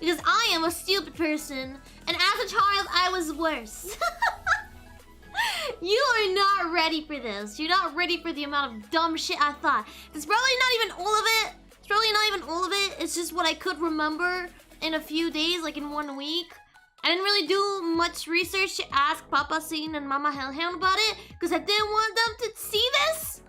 Because I am a stupid person, and as a child, I was worse. You are not ready for this. You're not ready for the amount of dumb shit I thought. It's probably not even all of it. It's probably not even all of it. It's just what I could remember in a few days, like in 1 week. I didn't really do much research to ask Papa Scene and Mama Hellhound about it, because I didn't want them to see this.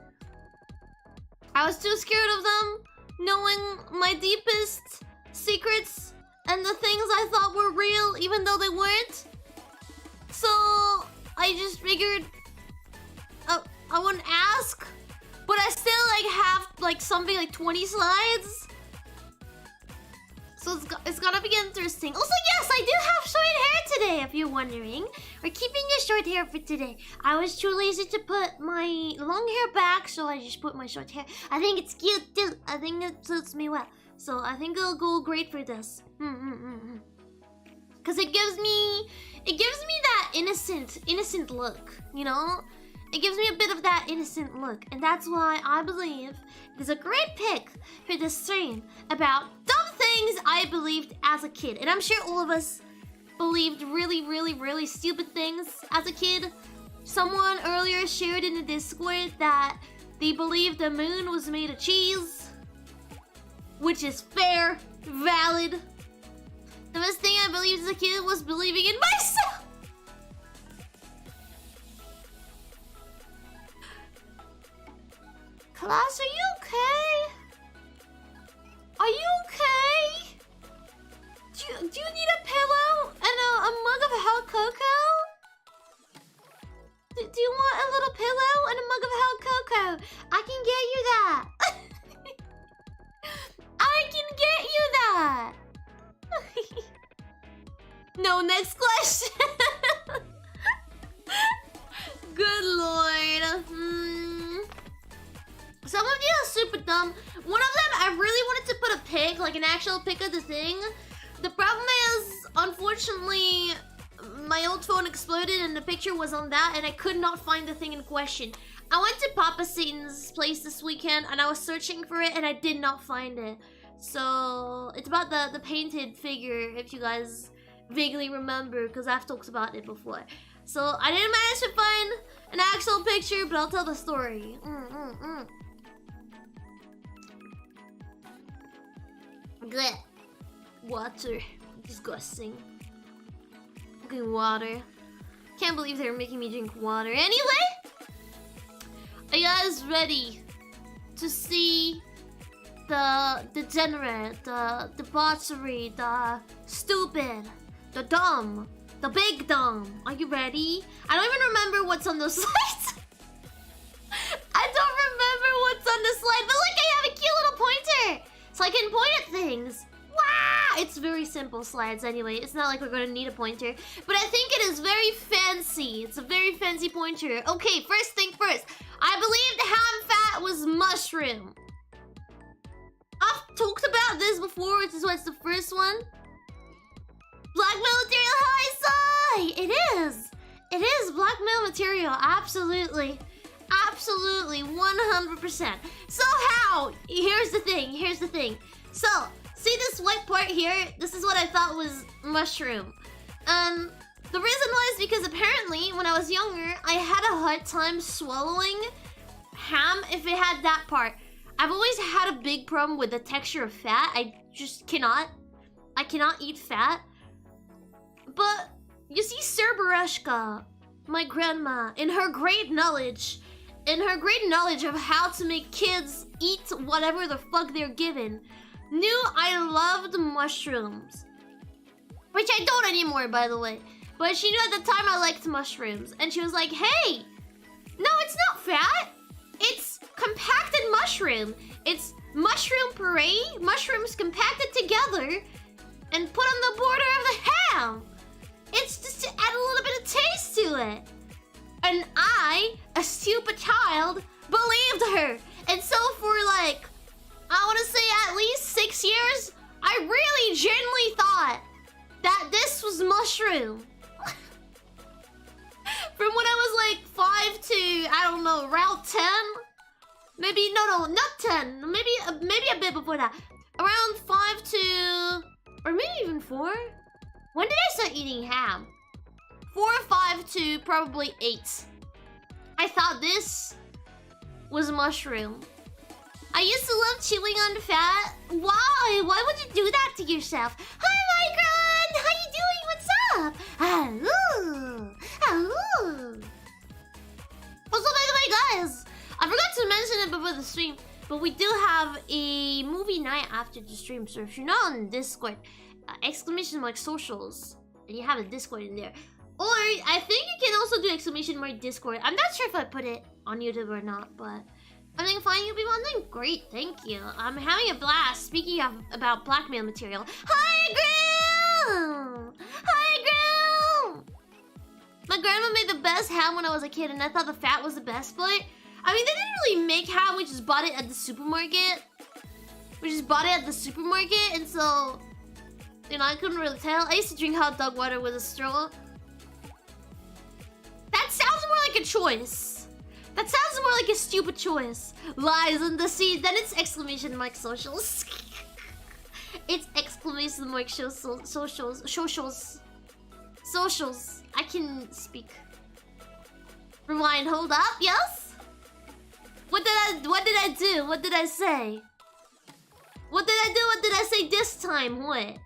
I was too scared of them knowing my deepest secrets and the things I thought were real, even though they weren't. So I just figured I wouldn't ask, but I still like have like something like 20 slides. So it's gonna be interesting. Also, yes, I do have short hair today, if you're wondering. We're keeping your short hair for today. I was too lazy to put my long hair back, so I just put my short hair. I think it's cute too. I think it suits me well. So I think it'll go great for this. Cause it gives me that innocent look, you know? It gives me a bit of that innocent look, and that's why I believe it is a great pick for this stream about dumb things I believed as a kid. And I'm sure all of us believed really stupid things as a kid. Someone earlier shared in the Discord that they believed the moon was made of cheese, which is fair, valid. The best thing I believed as a kid was believing in myself. Class, are you okay? Are you okay? Do you need a pillow and a mug of hot cocoa? Do you want a little pillow and a mug of hot cocoa? I can get you that. I can get you that. No, next question. Good lord. Some of you are super dumb. One of them, I really wanted to put a pic, like an actual pic of the thing. The problem is, unfortunately, my old phone exploded and the picture was on that, and I could not find the thing in question. I went to Papa Satan's place this weekend, and I was searching for it, and I did not find it. So, it's about the painted figure, if you guys vaguely remember, because I've talked about it before. So, I didn't manage to find an actual picture, but I'll tell the story. Blech. Water. Disgusting. Fucking water. Can't believe they're making me drink water. Anyway! Are you guys ready to see the degenerate, the debauchery, the stupid, the dumb, the big dumb? Are you ready? I don't even remember what's on those slides. I don't remember what's on the slide, but look, I have a cute little pointer! So I can point at things. Wow! It's very simple slides anyway. It's not like we're gonna need a pointer. But I think it is very fancy. It's a very fancy pointer. Okay, first thing first. I believed ham fat was mushroom. I've talked about this before, which is what's the first one. Blackmail material, high side! It is! It is blackmail material, absolutely. Absolutely, 100%. So how? Here's the thing. So, see this white part here? This is what I thought was mushroom. The reason was because apparently, when I was younger, I had a hard time swallowing ham if it had that part. I've always had a big problem with the texture of fat. I just cannot. I cannot eat fat. But, you see Cerbereshka, my grandma, in her great knowledge of how to make kids eat whatever the fuck they're given, knew I loved mushrooms. Which I don't anymore, by the way. But she knew at the time I liked mushrooms. And she was like, hey, no, it's not fat. It's compacted mushroom. It's mushroom puree, mushrooms compacted together, and put on the border of the ham. It's just to add a little bit of taste to it. And I, a stupid child, believed her. And so for like, I want to say at least 6 years, I really genuinely thought that this was mushroom. From when I was like 5 to, I don't know, around 10? Maybe, no, not 10. Maybe a bit before that. Around 5 to, or maybe even 4? When did I start eating ham? 4, 5 to probably 8. I thought this was a mushroom. I used to love chewing on fat. Why? Why would you do that to yourself? Hi, Micron! How you doing? What's up? Hello! Hello! Also, by the way, guys, I forgot to mention it before the stream, but we do have a movie night after the stream. So if you're not on Discord, exclamation mark socials, and you have a Discord in there. Or I think you can also do exclamation mark Discord. I'm not sure if I put it on YouTube or not, but I'm doing fine, you people. I'm doing great, thank you. I'm having a blast. Speaking of about blackmail material. Hi, Grill! Hi, Grill! My grandma made the best ham when I was a kid, and I thought the fat was the best part. I mean, they didn't really make ham. We just bought it at the supermarket. And so, you know, I couldn't really tell. I used to drink hot dog water with a straw. That sounds more like a choice. That sounds more like a stupid choice. Lies in the seed. Then it's exclamation mark socials. It's exclamation mark socials. I can speak. Rewind. Hold up. Yes. What did I do? What did I say? What did I do? What did I say this time? What?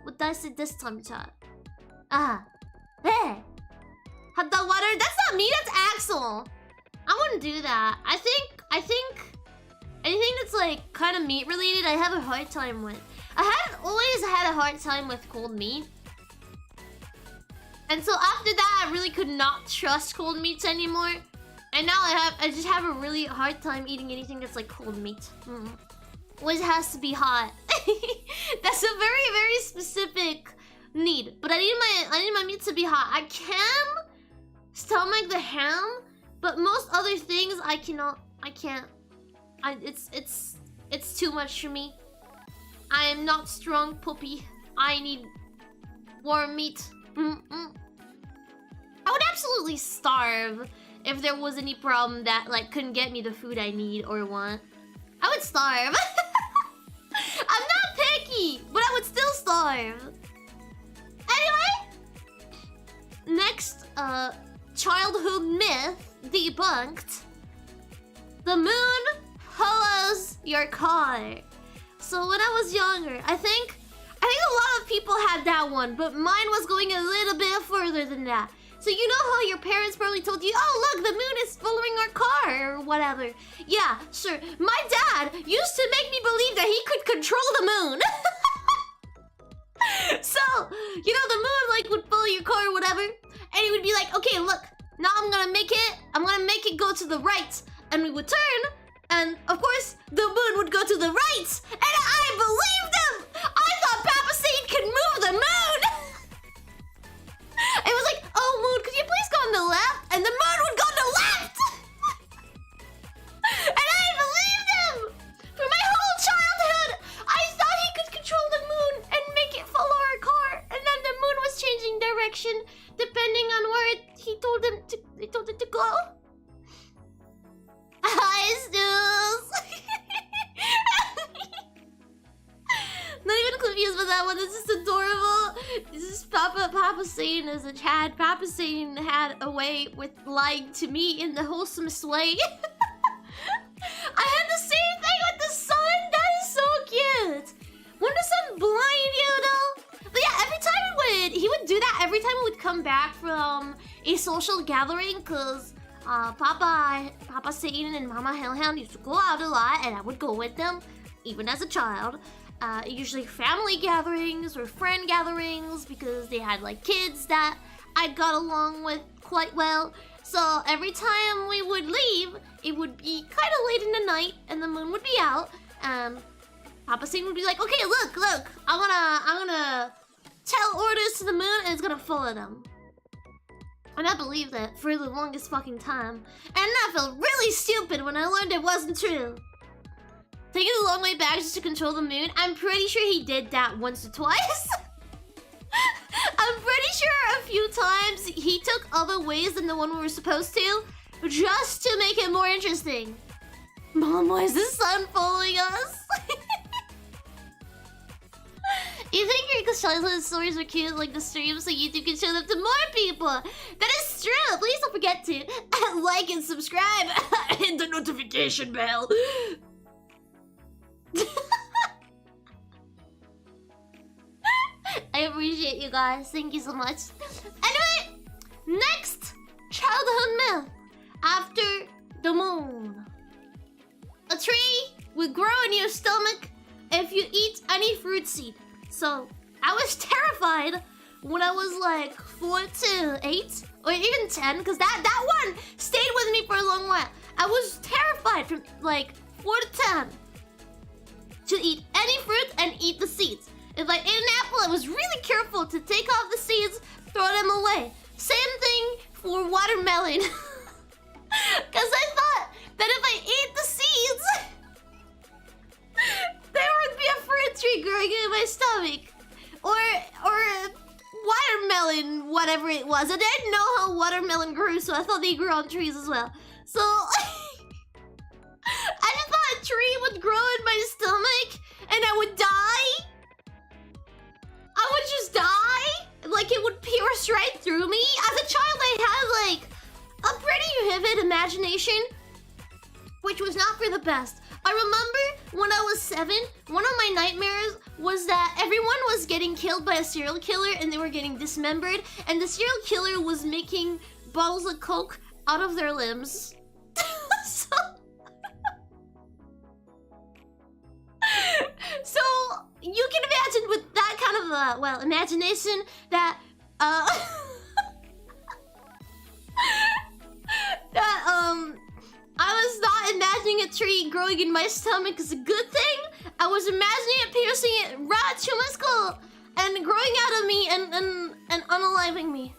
What did I say this time, chat? Hey. Hot dog water? That's not me, that's Axel. I wouldn't do that. I think anything that's like kind of meat related, I have a hard time with. I always had a hard time with cold meat. And so after that, I really could not trust cold meats anymore. And now I just have a really hard time eating anything that's like cold meat. Always has to be hot. That's a very, very specific need. But I need my meat to be hot. I can stomach the ham, but most other things I cannot. I can't. It's too much for me. I am not strong, puppy. I need warm meat. I would absolutely starve if there was any problem that like couldn't get me the food I need or want. I would starve. I'm not picky, but I would still starve. Anyway, next childhood myth debunked. The moon hollows your car. So when I was younger, I think a lot of people had that one, but mine was going a little bit further than that. So you know how your parents probably told you, oh look, the moon is following our car or whatever. Yeah, sure. My dad used to make me believe that he could control the moon. So, you know, the moon like would follow your car or whatever, and he would be like, okay, look, now I'm gonna make it go to the right, and we would turn, and of course the moon would go to the right, and I believed him. I thought Papa Satan could move the moon. It was like, oh moon, could you please go on the left? And the moon would go on the left. And I believed him. For my whole childhood, I thought he could control the moon and make it follow our car, and then the moon was changing direction depending on where he told it to go. Hi, Snooze. Not even confused with that one. This is adorable. This is Papa Satan as a Chad. Papa Satan had a way with lying to me in the wholesomest way. I had the same thing with the sun. That is so cute. Wouldn't the sun blind you though? But yeah, every time he would do that every time we would come back from a social gathering, cause Papa Satan and Mama Hellhound used to go out a lot, and I would go with them, even as a child. Usually family gatherings or friend gatherings, because they had like kids that I got along with quite well. So every time we would leave, it would be kind of late in the night, and the moon would be out. Papa Satan would be like, "Okay, look, I'm gonna tell orders to the moon, and it's gonna follow them." And I believed it for the longest fucking time, and I felt really stupid when I learned it wasn't true. Taking the long way back just to control the moon. I'm pretty sure he did that once or twice. I'm pretty sure a few times he took other ways than the one we were supposed to, just to make it more interesting. Mama, is the sun following us? You think Rika the childhood stories are cute, like the streams, so YouTube can show them to more people. That is true. Please don't forget to like and subscribe and hit the notification bell. I appreciate you guys. Thank you so much. Anyway, next childhood myth after the moon. A tree will grow in your stomach if you eat any fruit seed. So I was terrified when I was like 4 to 8 or even 10, because that one stayed with me for a long while. I was terrified from like 4 to 10 to eat any fruit and eat the seeds. If I ate an apple, I was really careful to take off the seeds, throw them away. Same thing for watermelon. Because I thought that if I ate the seeds, there would be a fruit tree growing in my stomach. Or watermelon, whatever it was. I didn't know how watermelon grew, so I thought they grew on trees as well. So I just thought a tree would grow in my stomach and I would die. I would just die. Like it would pierce right through me. As a child, I had like a pretty vivid imagination, which was not for the best. I remember when I was 7, one of my nightmares was that everyone was getting killed by a serial killer and they were getting dismembered, and the serial killer was making bottles of Coke out of their limbs. So you can imagine with that kind of imagination that I was not imagining a tree growing in my stomach as a good thing. I was imagining it piercing it right to my skull and growing out of me and unaliving me.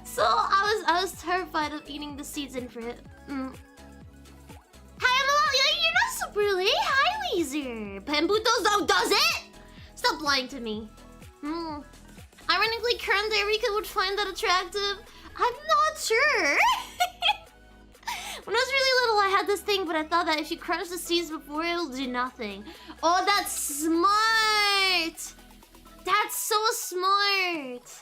So I was terrified of eating the seeds and fruit. Hi, Amalia, you're not super late. Hi, Laser. Pembuto does it? Stop lying to me. Ironically, current day Rika would find that attractive. I'm not sure. When I was really little, I had this thing, but I thought that if you crush the seeds before, it'll do nothing. Oh, that's smart. That's so smart.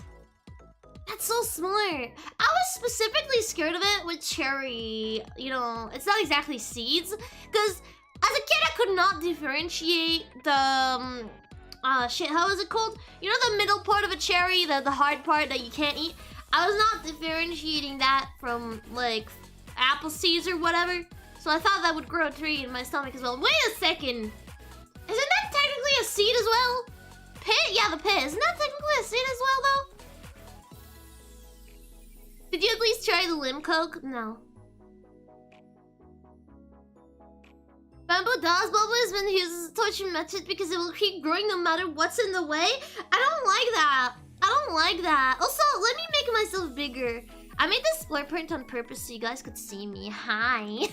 That's so smart. I was specifically scared of it with cherry. You know, it's not exactly seeds. Because as a kid, I could not differentiate the... how is it called? You know the middle part of a cherry, the hard part that you can't eat? I was not differentiating that from, like, apple seeds or whatever. So I thought that would grow a tree in my stomach as well. Wait a second. Isn't that technically a seed as well? Pit? Yeah, the pit. Isn't that technically a seed as well, though? Did you at least try the limb coke? No. Bamboo does bubbles when he uses torture method because it will keep growing no matter what's in the way. I don't like that. I don't like that. Also, let me make myself bigger. I made this blur print on purpose so you guys could see me. Hi.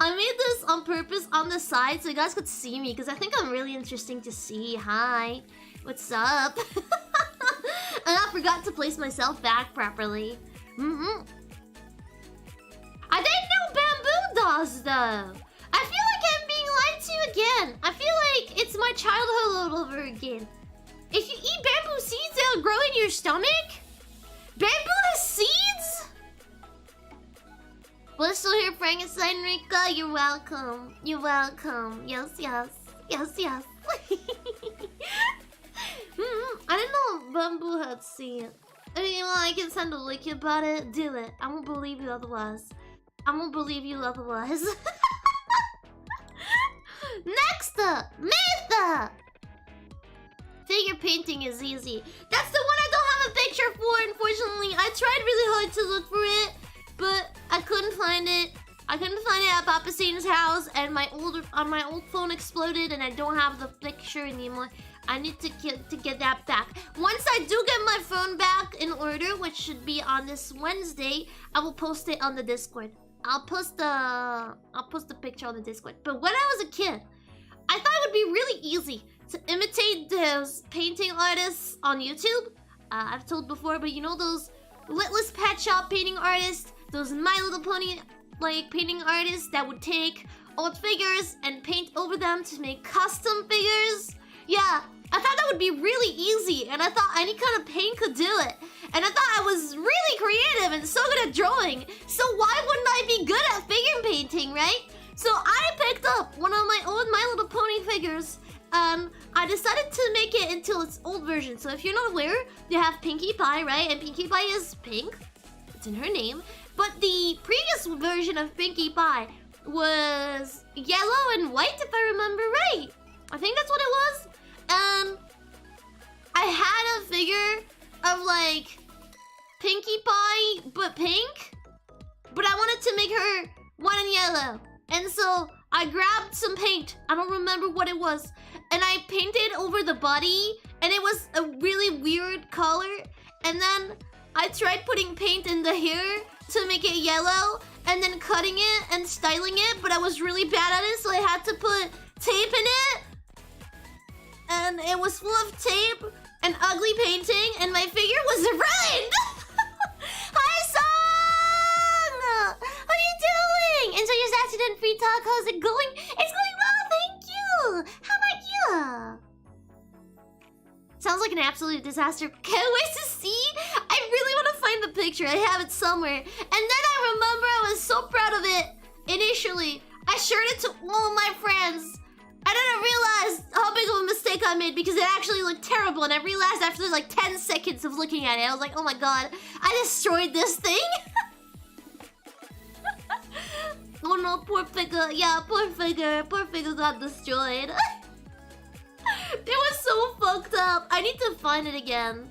I made this on purpose on the side so you guys could see me because I think I'm really interesting to see. Hi. What's up? And I forgot to place myself back properly. I didn't know bamboo does though. I feel like I'm being lied to again. I feel like it's my childhood all over again. If you eat bamboo seeds, they'll grow in your stomach? Bamboo has seeds? We're still here, Frankenstein Rika. You're welcome. You're welcome. Yes, yes. Yes, yes. I didn't know bamboo had seeds. I mean, well, I can send a link about it. Do it. I won't believe you otherwise. I won't believe you otherwise. Next up, myth! Figure painting is easy. That's the one I don't have a picture for, unfortunately. I tried really hard to look for it, but I couldn't find it. I couldn't find it at Papa Satan's house, and my old phone exploded, and I don't have the picture anymore. I need to get that back. Once I do get my phone back in order, which should be on this Wednesday, I will post it on the Discord. I'll post the picture on the Discord. But when I was a kid, I thought it would be really easy to imitate those painting artists on YouTube. I've told before, but you know those Litless Pet Shop painting artists, those My Little Pony like painting artists that would take old figures and paint over them to make custom figures. Yeah, I thought that would be really easy, and I thought any kind of paint could do it. And I thought I was really creative and so good at drawing, so why wouldn't I be good at figure painting, right? So I picked up one of my old My Little Pony figures. I decided to make it into its old version. So if you're not aware, you have Pinkie Pie, right? And Pinkie Pie is pink. It's in her name. But the previous version of Pinkie Pie was yellow and white, if I remember right. I think that's what it was. I had a figure of like Pinkie Pie, but pink. But I wanted to make her white and yellow. And so I grabbed some paint. I don't remember what it was. And I painted over the body. And it was a really weird color. And then I tried putting paint in the hair to make it yellow. And then cutting it and styling it. But I was really bad at it, so I had to put tape in it. And it was full of tape and ugly painting. And my figure was ruined. Hi, Song! How are you doing? Enjoy your ZATSUDAN free talk. How's it going? It's going well, thank you. How about you? Sounds like an absolute disaster. Can't wait to see. I really want to find the picture. I have it somewhere. And then I remember I was so proud of it. Initially, I shared it to all of my friends. I didn't realize how big of a mistake I made because it actually looked terrible. And I realized after like 10 seconds of looking at it, I was like, oh my god, I destroyed this thing. Oh no, poor figure. Yeah, poor figure. Poor figure got destroyed. It was so fucked up. I need to find it again.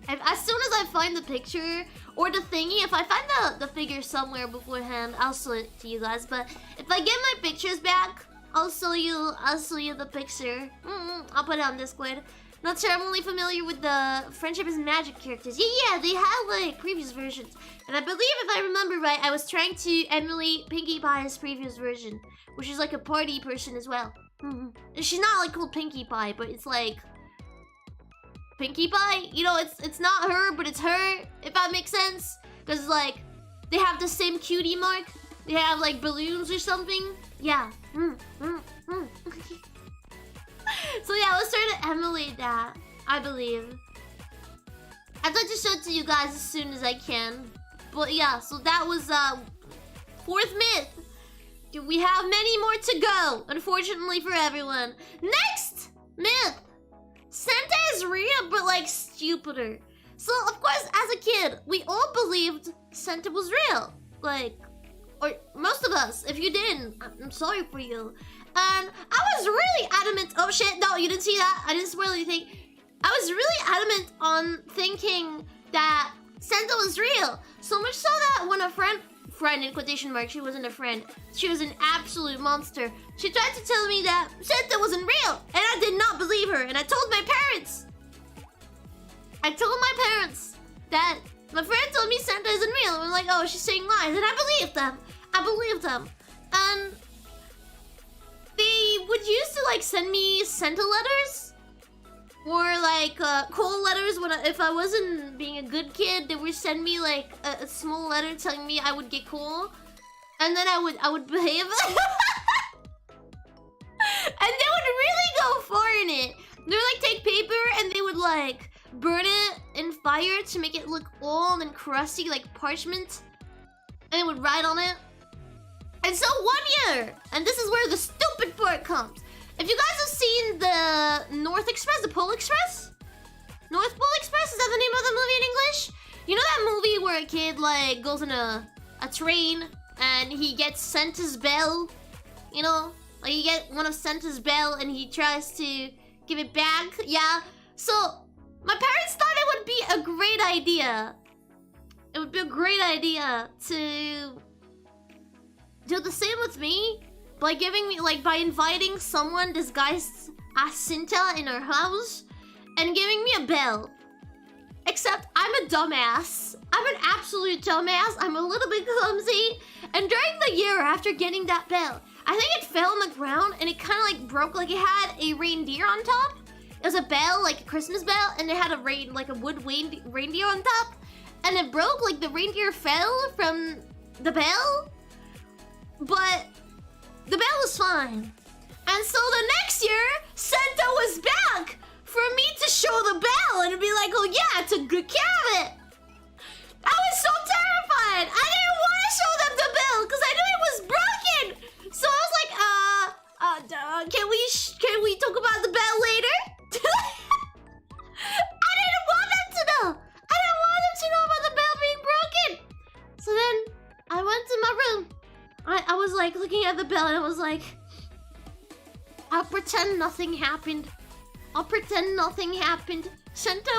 As soon as I find the picture or the thingy, if I find the figure somewhere beforehand, I'll show it to you guys. But if I get my pictures back, I'll show you the picture. I'll put it on Discord. Not sure, I'm only familiar with the Friendship is Magic characters. Yeah, they had like previous versions. And I believe if I remember right, I was trying to emulate Pinkie Pie's previous version, which is like a party person as well. She's not like called Pinkie Pie, but it's like Pinkie Pie. You know, it's not her, but it's her, if that makes sense. Because like, they have the same cutie mark. They have like balloons or something. Yeah. So yeah, let's try to emulate that, I believe. I'd like to show it to you guys as soon as I can. But yeah, so that was fourth myth. We have many more to go, unfortunately for everyone. Next myth. Santa is real, but like stupider. So of course, as a kid, we all believed Santa was real. Like, or most of us. If you didn't, I'm sorry for you. And I was really adamant. Oh shit, no, you didn't see that. I didn't spoil anything. I was really adamant on thinking that Santa was real. So much so that when a friend in quotation marks, she wasn't a friend, she was an absolute monster. She tried to tell me that Santa wasn't real, and I did not believe her. And I told my parents. That my friend told me Santa isn't real. And I'm like, oh, she's saying lies. And I believed them. And they would used to like send me Santa letters. Or like cool letters when if I wasn't being a good kid, they would send me like a small letter telling me I would get cool. And then I would behave. And they would really go far in it. They would like take paper and they would like burn it in fire to make it look old and crusty like parchment. And they would write on it. And so one year, and this is where the stupid part comes. If you guys have seen the North Express, the Pole Express? North Pole Express, is that the name of the movie in English? You know that movie where a kid like goes in a train and he gets Santa's bell? You know? Like you get one of Santa's bell and he tries to give it back? Yeah. So my parents thought it would be a great idea. It would be a great idea to do the same with me. By giving me, like, by inviting someone disguised as Santa in our house and giving me a bell. Except I'm a dumbass. I'm an absolute dumbass. I'm a little bit clumsy. And during the year after getting that bell, I think it fell on the ground and it kind of like broke. Like it had a reindeer on top. It was a bell, like a Christmas bell, and it had a wood reindeer on top. And it broke, like the reindeer fell from the bell. But the bell was fine. And so the next year, Santa was back for me to show the bell and be like, oh yeah, I took good care of it. I was so terrified. I didn't want to show them the bell because I knew it was broken. So I was like, can we talk about the bell later? I didn't want them to know. I didn't want them to know about the bell being broken. So then I went to my room. I was like looking at the bell and I was like, I'll pretend nothing happened. I'll pretend nothing happened. Santa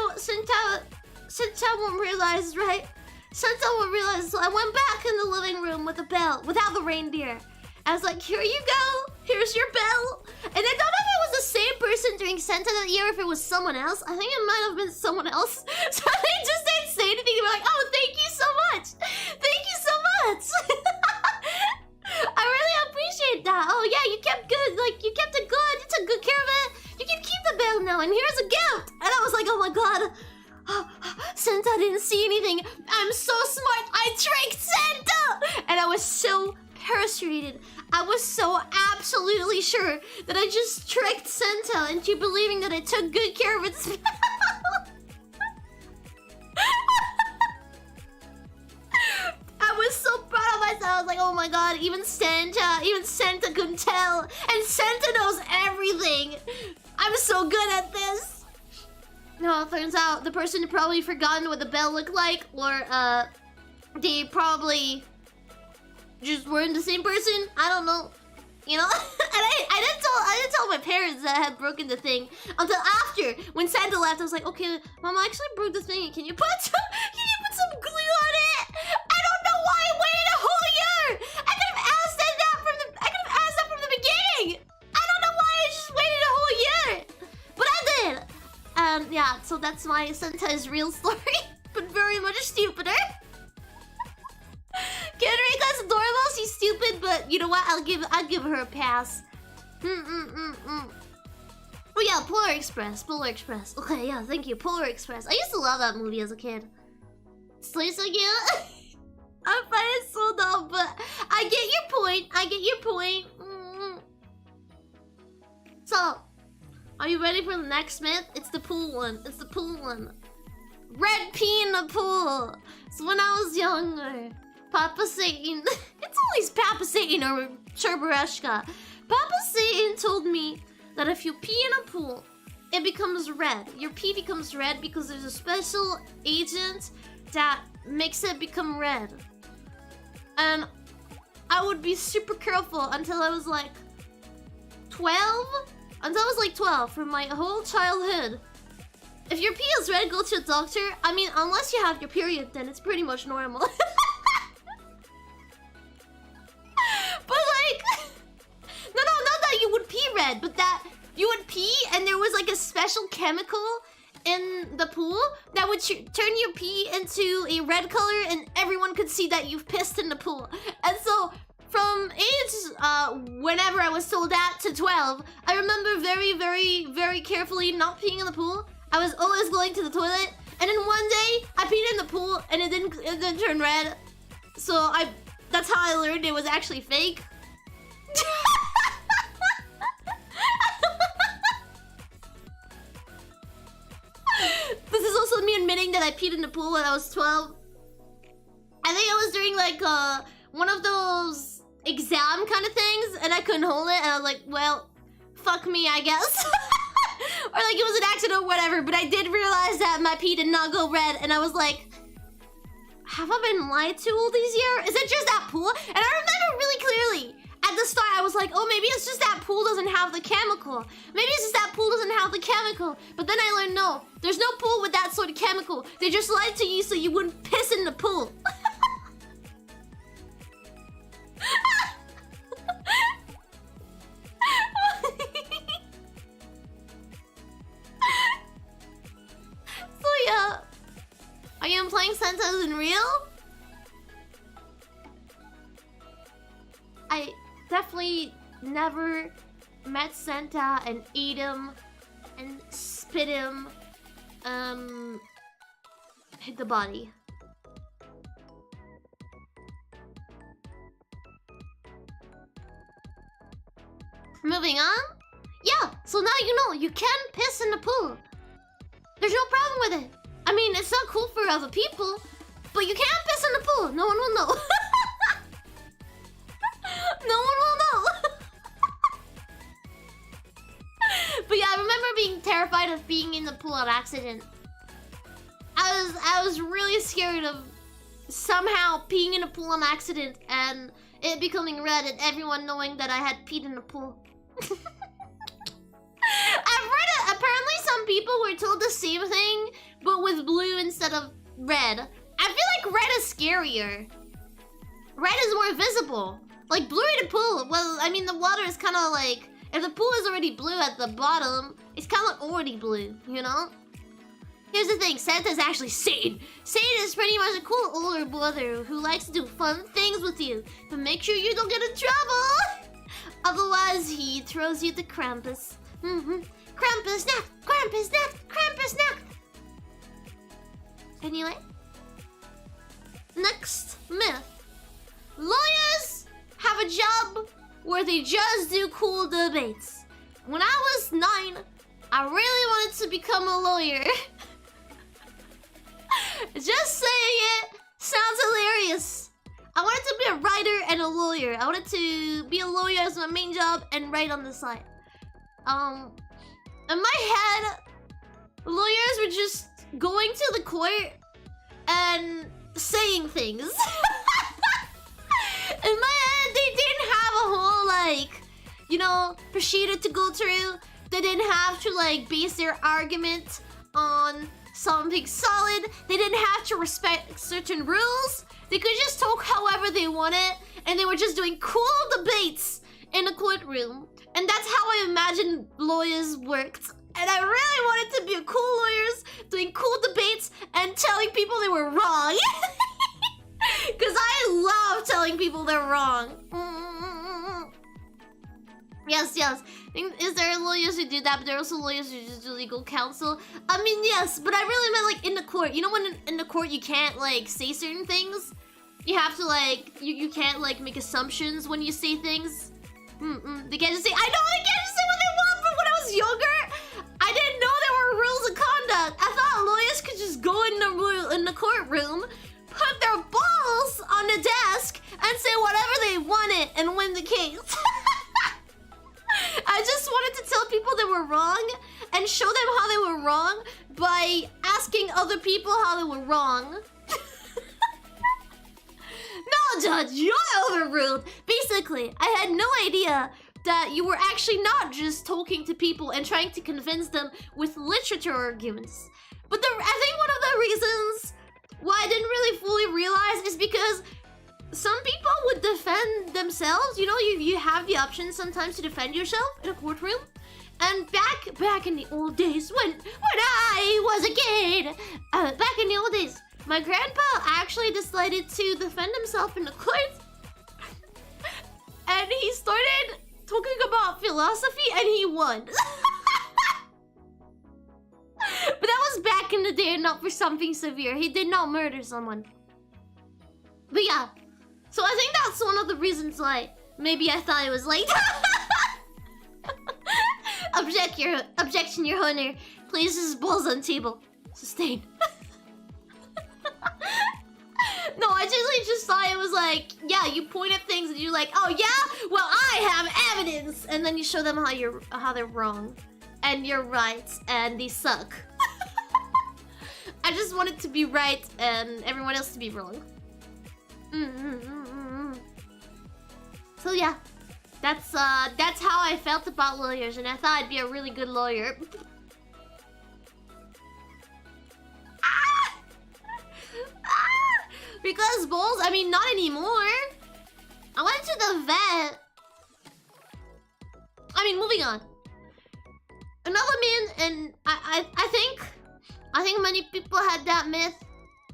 won't realize, right? Santa won't realize. So I went back in the living room with the bell, without the reindeer. I was like, here you go. Here's your bell. And I don't know if it was the same person during Santa that year, if it was someone else. I think it might have been someone else. So they just didn't say anything. They were like, oh, thank you so much. Thank you so much. I really appreciate that. Oh yeah, you kept good. Like, you kept it good. You took good care of it. You can keep the bell now, and here's a gift. And I was like, oh my god. Santa didn't see anything. I'm so smart. I tricked Santa. And I was so persuaded. I was so absolutely sure that I just tricked Santa into believing that I took good care of its bell. I was so proud of myself. I was like, oh my god, even Santa couldn't tell. And Santa knows everything. I'm so good at this. No, it turns out the person had probably forgotten what the bell looked like, or they probably just weren't the same person. I don't know. You know? And I didn't tell my parents that I had broken the thing until after, when Santa left. I was like, okay, Mom, I actually broke the thing. Can you put some glue on it? I don't know why I waited a whole year. I could have asked that from the beginning. I don't know why I just waited a whole year, but I did. Yeah. So that's my Santa's real story, but very much stupider. Rika's adorable, she's stupid, but you know what? I'll give her a pass. Oh yeah, Polar Express. Okay, yeah, thank you, Polar Express. I used to love that movie as a kid. Slays again. I find it so dumb, but I get your point. So, are you ready for the next myth? It's the pool one. Red pee in the pool. So when I was younger, Papa Satan, it's always Papa Satan or Cherbureshka. Papa Satan told me that if you pee in a pool, it becomes red. Your pee becomes red because there's a special agent that makes it become red. And I would be super careful until I was like 12? Until I was like 12 for my whole childhood. If your pee is red, go to a doctor. I mean, unless you have your period, then it's pretty much normal. But like, no, not that you would pee red, but that you would pee and there was like a special chemical in the pool that would turn your pee into a red color, and everyone could see that you've pissed in the pool. And so from age whenever I was told that to 12, I remember very, very, very carefully not peeing in the pool. I was always going to the toilet, and then one day I peed in the pool and it didn't turn red. So that's how I learned it was actually fake. This is also me admitting that I peed in the pool when I was 12. I think it was during like one of those exam kind of things, and I couldn't hold it, and I was like, well, fuck me, I guess. Or like it was an accident or whatever, but I did realize that my pee did not go red, and I was like, have I been lied to all these years? Is it just that pool? And I remember really clearly, at the start I was like, oh, maybe it's just that pool doesn't have the chemical. Maybe it's just that pool doesn't have the chemical. But then I learned, no, there's no pool with that sort of chemical. They just lied to you so you wouldn't piss in the pool. So yeah, are you playing Santa's in real? I definitely never met Santa and ate him and spit him, hit the body. Moving on. Yeah, so now you know you can piss in the pool. There's no problem with it. I mean, it's not cool for other people, but you can piss in the pool. No one will know. No one will know. But yeah, I remember being terrified of being in the pool on accident. I was really scared of somehow peeing in a pool on accident and it becoming red and everyone knowing that I had peed in the pool. I've read it. Apparently some people were told the same thing, but with blue instead of red. I feel like red is scarier. Red is more visible. Like blue in a pool, well, I mean the water is kind of like, if the pool is already blue at the bottom, it's kind of already blue, you know? Here's the thing, Santa's actually Satan. Satan is pretty much a cool older brother who likes to do fun things with you, but make sure you don't get in trouble. Otherwise, he throws you the Krampus. Krampus Nacht, Krampus Nacht, Krampus Nacht. Anyway, next myth. Lawyers have a job where they just do cool debates. When I was 9, I really wanted to become a lawyer. Just saying it sounds hilarious. I wanted to be a writer and a lawyer. I wanted to be a lawyer as my main job and write on the side. In my head, lawyers were just going to the court and saying things. In my head, they didn't have a whole, like, you know, procedure to go through. They didn't have to, like, base their argument on something solid. They didn't have to respect certain rules. They could just talk however they wanted, and they were just doing cool debates in a courtroom. And that's how I imagined lawyers worked. And I really wanted to be a cool lawyers, doing cool debates, and telling people they were wrong. Because I love telling people they're wrong. Yes, yes. Is there lawyers who do that, but there are also lawyers who just do legal counsel? I mean, yes, but I really meant, like, in the court. You know when in the court you can't, like, say certain things? You have to, like, you can't, like, make assumptions when you say things. They can't just say, I know they can't just say what they want, but when I was younger, I didn't know there were rules of conduct. I thought lawyers could just go in the courtroom, put their balls on the desk, and say whatever they wanted and win the case. I just wanted to tell people they were wrong and show them how they were wrong by asking other people how they were wrong. No, Judge, you're overruled. Basically, I had no idea that you were actually not just talking to people and trying to convince them with literature arguments. But I think one of the reasons why I didn't really fully realize is because some people would defend themselves. You know, you have the option sometimes to defend yourself in a courtroom. And back in the old days, when I was a kid, back in the old days, my grandpa actually decided to defend himself in the court. And he started talking about philosophy and he won. But that was back in the day and not for something severe. He did not murder someone. But yeah. So I think that's one of the reasons why maybe I thought it was late. Objection, Your Honor. Places balls on table. Sustained. No, I just thought it was like, yeah, you point at things and you're like, oh yeah? Well, I have evidence! And then you show them how they're wrong. And you're right, and they suck. I just wanted to be right and everyone else to be wrong. So yeah, that's how I felt about lawyers, and I thought I'd be a really good lawyer. Because balls, I mean, not anymore. I went to the vet. I mean, moving on. Another myth, and I think many people had that myth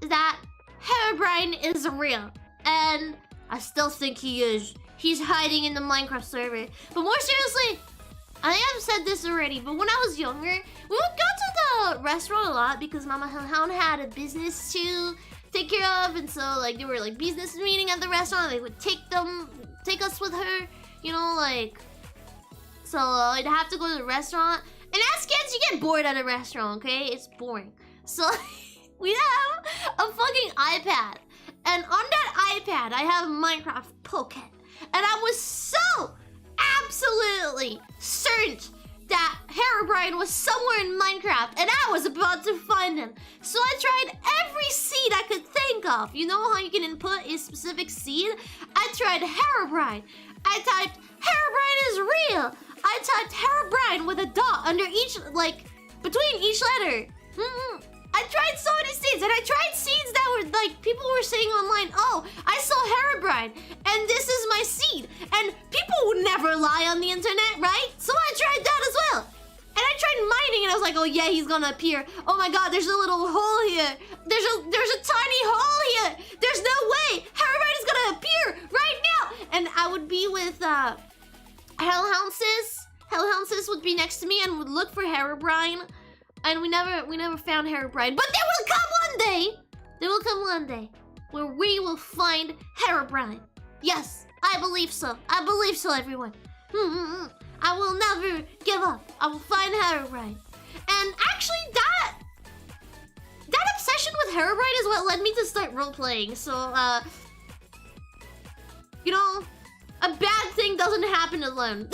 that Herobrine is real, and I still think he is. He's hiding in the Minecraft server. But more seriously, I think I've said this already, but when I was younger, we would go to the restaurant a lot because Mama Hellhound had a business to take care of, and so like they were like business meeting at the restaurant. They would take us with her, you know, like So I'd have to go to the restaurant. And as kids, you get bored at a restaurant, okay? It's boring. So we have a fucking iPad. And on that iPad, I have Minecraft Pocket. And I was so absolutely certain that Herobrine was somewhere in Minecraft, and I was about to find him. So I tried every seed I could think of. You know how you can input a specific seed? I tried Herobrine. I typed, Herobrine is real. I typed Herobrine with a dot under each, like, between each letter. I tried so many seeds, and I tried seeds that were, like, people were saying online, oh, I saw Herobrine, and this is my seed. And people would never lie on the internet, right? So I tried that as well. And I tried mining, and I was like, oh yeah, he's gonna appear. Oh my god, there's a little hole here. There's a tiny hole here. There's no way Herobrine is gonna appear right now. And I would be with, Hellhound Sis. Hellhound Sis would be next to me and would look for Herobrine. And we never found Herobrine. But there will come one day! There will come one day where we will find Herobrine. Yes, I believe so. I believe so, everyone. I will never give up. I will find Herobrine. And actually, that obsession with Herobrine is what led me to start role-playing. So, you know, a bad thing doesn't happen alone.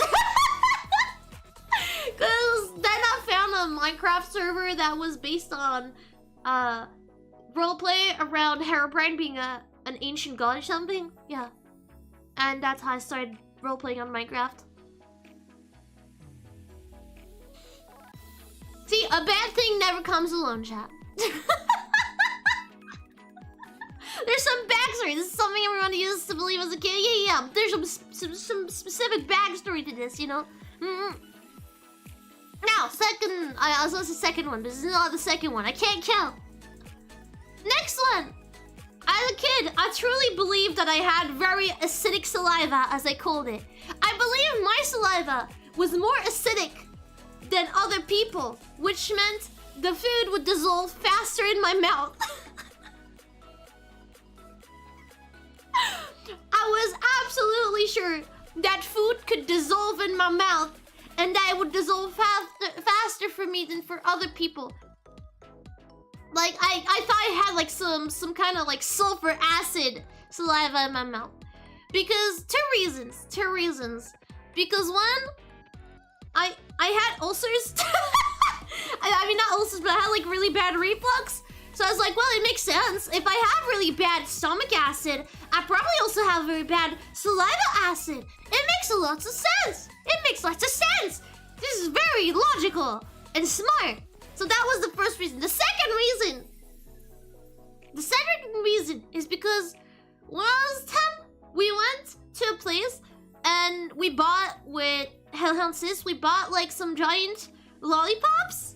Because then I found a Minecraft server that was based on roleplay around Herobrine being an ancient god or something. Yeah. And that's how I started roleplaying on Minecraft. See, a bad thing never comes alone, chat. There's some backstory. This is something everyone used to believe as a kid. Yeah. There's some specific backstory to this, you know? Now, I was the second one, but this is not the second one. I can't count. Next one. As a kid, I truly believed that I had very acidic saliva, as I called it. I believed my saliva was more acidic than other people, which meant the food would dissolve faster in my mouth. I was absolutely sure that food could dissolve in my mouth and that it would dissolve faster for me than for other people. Like, I thought I had like some kind of like sulfur acid saliva in my mouth. Because two reasons. Because one, I had ulcers. I mean, not ulcers, but I had like really bad reflux. So I was like, well, it makes sense. If I have really bad stomach acid, I probably also have very bad saliva acid. It makes lots of sense. It makes lots of sense. This is very logical and smart. So that was the first reason. The second reason is because when I was 10, we went to a place and we bought with Hellhound Sis, we bought like some giant lollipops.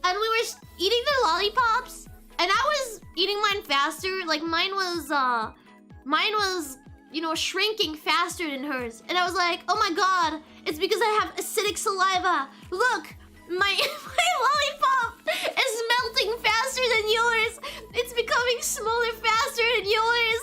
And we were eating the lollipops, and I was eating mine faster. Like mine was, you know, shrinking faster than hers. And I was like, oh my god, it's because I have acidic saliva. Look, my lollipop is melting faster than yours. It's becoming smaller faster than yours.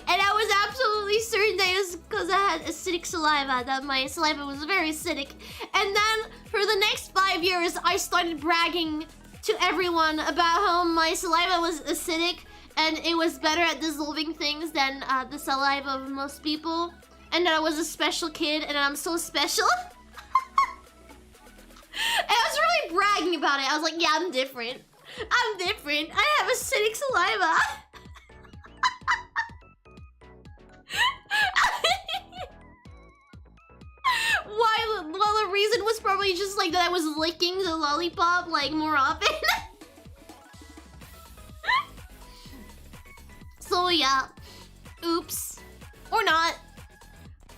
And I was absolutely certain that it was because I had acidic saliva, that my saliva was very acidic. And then, for the next 5 years, I started bragging to everyone about how my saliva was acidic and it was better at dissolving things than the saliva of most people. And that I was a special kid and I'm so special. And I was really bragging about it. I was like, yeah, I'm different. I'm different. I have acidic saliva. Well, the reason was probably just like that I was licking the lollipop like more often. So yeah, oops, or not.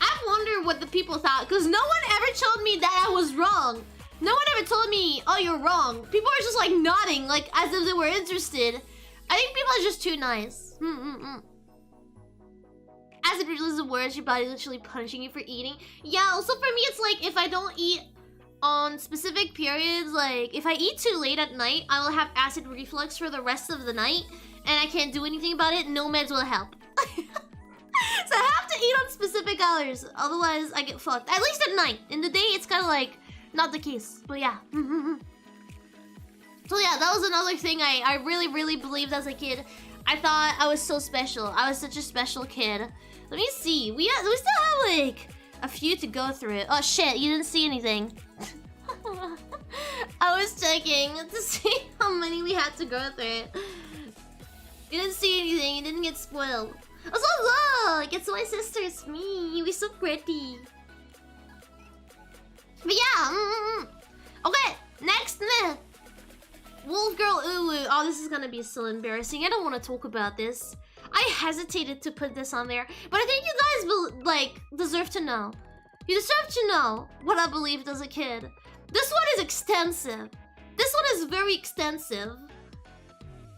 I wonder what the people thought, because no one ever told me that I was wrong. No one ever told me, oh, you're wrong. People are just like nodding, like as if they were interested. I think people are just too nice. As it realizes the words, your body literally punishing you for eating. Yeah, also for me, it's like if I don't eat on specific periods, like if I eat too late at night, I will have acid reflux for the rest of the night, and I can't do anything about it. No meds will help. So I have to eat on specific awake hours. Otherwise, I get fucked. At least at night. In the day, it's kind of like not the case. But yeah. So yeah, that was another thing I really, really believed as a kid. I thought I was so special. I was such a special kid. Let me see. We still have like a few to go through. Oh shit, you didn't see anything. I was checking to see how many we had to go through. You didn't see anything. You didn't get spoiled. Also, look! It's my sister. It's me. We're so pretty. But yeah. Okay, next myth. Wolf girl uwu. Oh, this is gonna be so embarrassing. I don't want to talk about this. I hesitated to put this on there, but I think you guys will deserve to know. You deserve to know what I believed as a kid. This one is extensive. This one is very extensive.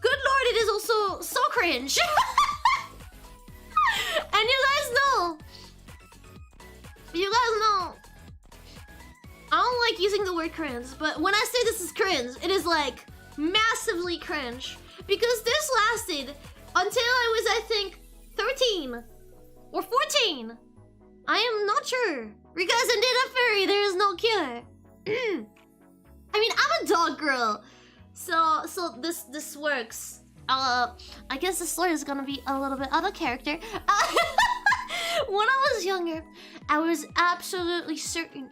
Good lord, it is also so cringe. And you guys know. I don't like using the word cringe, but when I say this is cringe, it is like massively cringe. Because this lasted until I was, I think, 13 or 14. I am not sure. Rika is indeed a fairy, there is no cure. I mean, I'm a dog girl. So this works. I guess this story is gonna be a little bit out of character. When I was younger, I was absolutely certain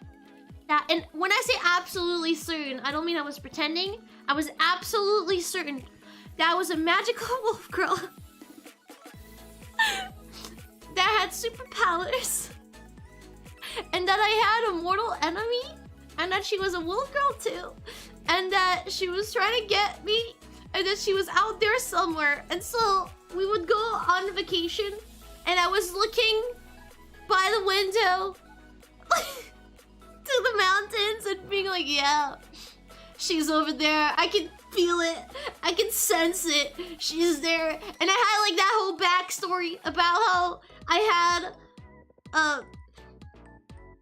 that, and when I say absolutely certain, I don't mean I was pretending. I was absolutely certain that I was a magical wolf girl that had superpowers, and that I had a mortal enemy, and that she was a wolf girl too, and that she was trying to get me, and that she was out there somewhere. And so we would go on vacation, and I was looking by the window to the mountains and being like, yeah, she's over there. I can feel it. I can sense it. She's there. And I had like that whole backstory about how I had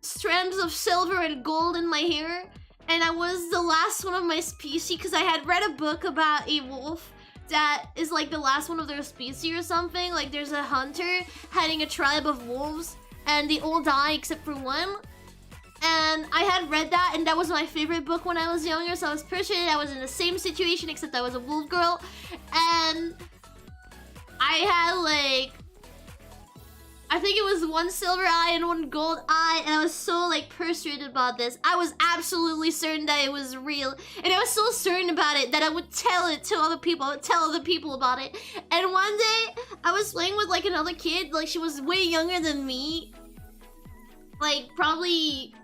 strands of silver and gold in my hair, and I was the last one of my species because I had read a book about a wolf that is like the last one of their species or something. Like there's a hunter heading a tribe of wolves and they all die except for one. And I had read that, and that was my favorite book when I was younger, so I was pretty sure I was in the same situation except I was a wolf girl. And I had like, I think it was one silver eye and one gold eye, and I was so like persuaded about this. I was absolutely certain that it was real, and I was so certain about it that I would tell it to other people. I would tell other people about it. And one day, I was playing with like another kid, like she was way younger than me. Like probably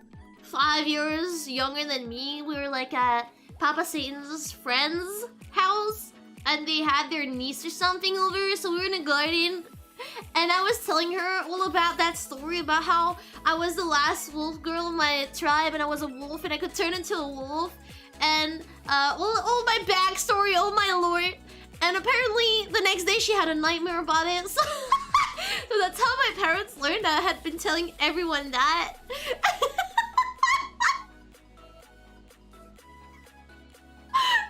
5 years younger than me. We were like at Papa Satan's friend's house, and they had their niece or something over, so we were in a garden. And I was telling her all about that story about how I was the last wolf girl in my tribe, and I was a wolf and I could turn into a wolf, and all my backstory, all my lore. And apparently the next day she had a nightmare about it. So, so that's how my parents learned that I had been telling everyone that.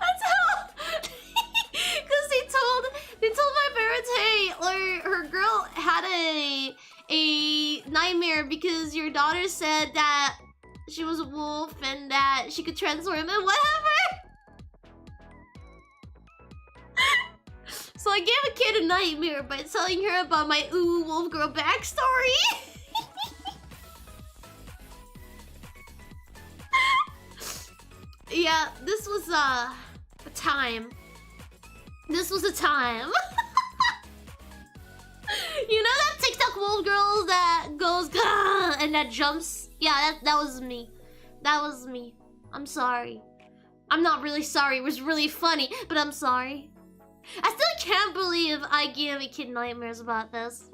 That's how. Because they told my parents, hey, her girl had a nightmare because your daughter said that she was a wolf and that she could transform and whatever. So I gave a kid a nightmare by telling her about my ooh wolf girl backstory. Yeah, this was a time. This was a time. You know that TikTok wolf girl that goes Gah! And that jumps? Yeah, that was me. That was me. I'm sorry. I'm not really sorry. It was really funny, but I'm sorry. I still can't believe I gave a kid nightmares about this.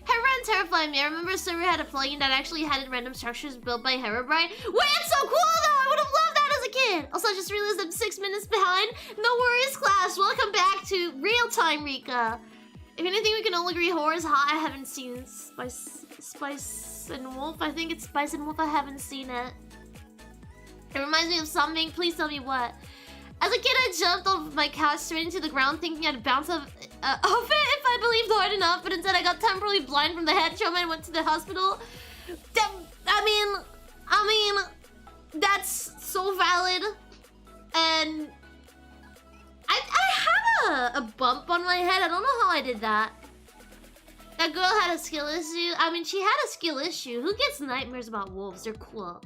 Herobrine terrified me. I remember a server had a plugin that actually had random structures built by Herobrine. Wait, it's so cool though! I would have loved that as a kid! Also, I just realized I'm 6 minutes behind. No worries, class. Welcome back to real time, Rika. If anything, we can all agree horror is hot. I haven't seen Spice and Wolf. I think it's Spice and Wolf. I haven't seen it. It reminds me of something. Please tell me what. As a kid, I jumped off my couch straight into the ground thinking I'd bounce off outfit if I believed hard enough, but instead I got temporarily blind from the head trauma and went to the hospital. I mean, that's so valid. And I had a bump on my head. I don't know how I did that. That girl had a skill issue. I mean, she had a skill issue. Who gets nightmares about wolves? They're cool.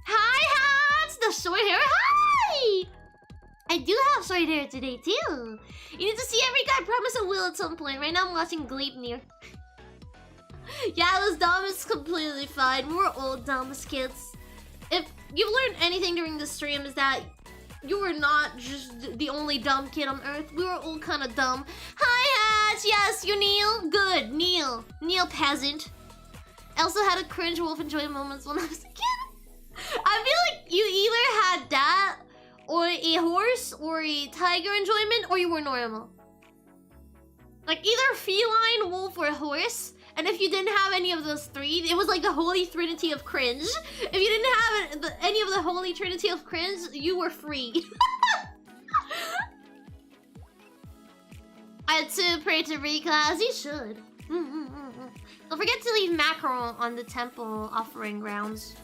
Hi, Hats! The short hair. Hi! I do have short hair today, too. You need to see Rika. I promise I will at some point. Right now, I'm watching Gleipnir. Yeah, it was dumb. It's completely fine. We were all dumb as kids. If you've learned anything during the stream, is that you were not just the only dumb kid on Earth. We were all kind of dumb. Hi, Hatch. Yes, you Neil. Good, Neil. Neil peasant. I also had a cringe wolf enjoy moments when I was a kid. I feel like you either had that, or a horse, or a tiger enjoyment, or you were normal. Like either feline, wolf, or horse. And if you didn't have any of those three, it was like the holy trinity of cringe. If you didn't have any of the holy trinity of cringe, you were free. I had to pray to Rika, as you should. Don't forget to leave mackerel on the temple offering grounds.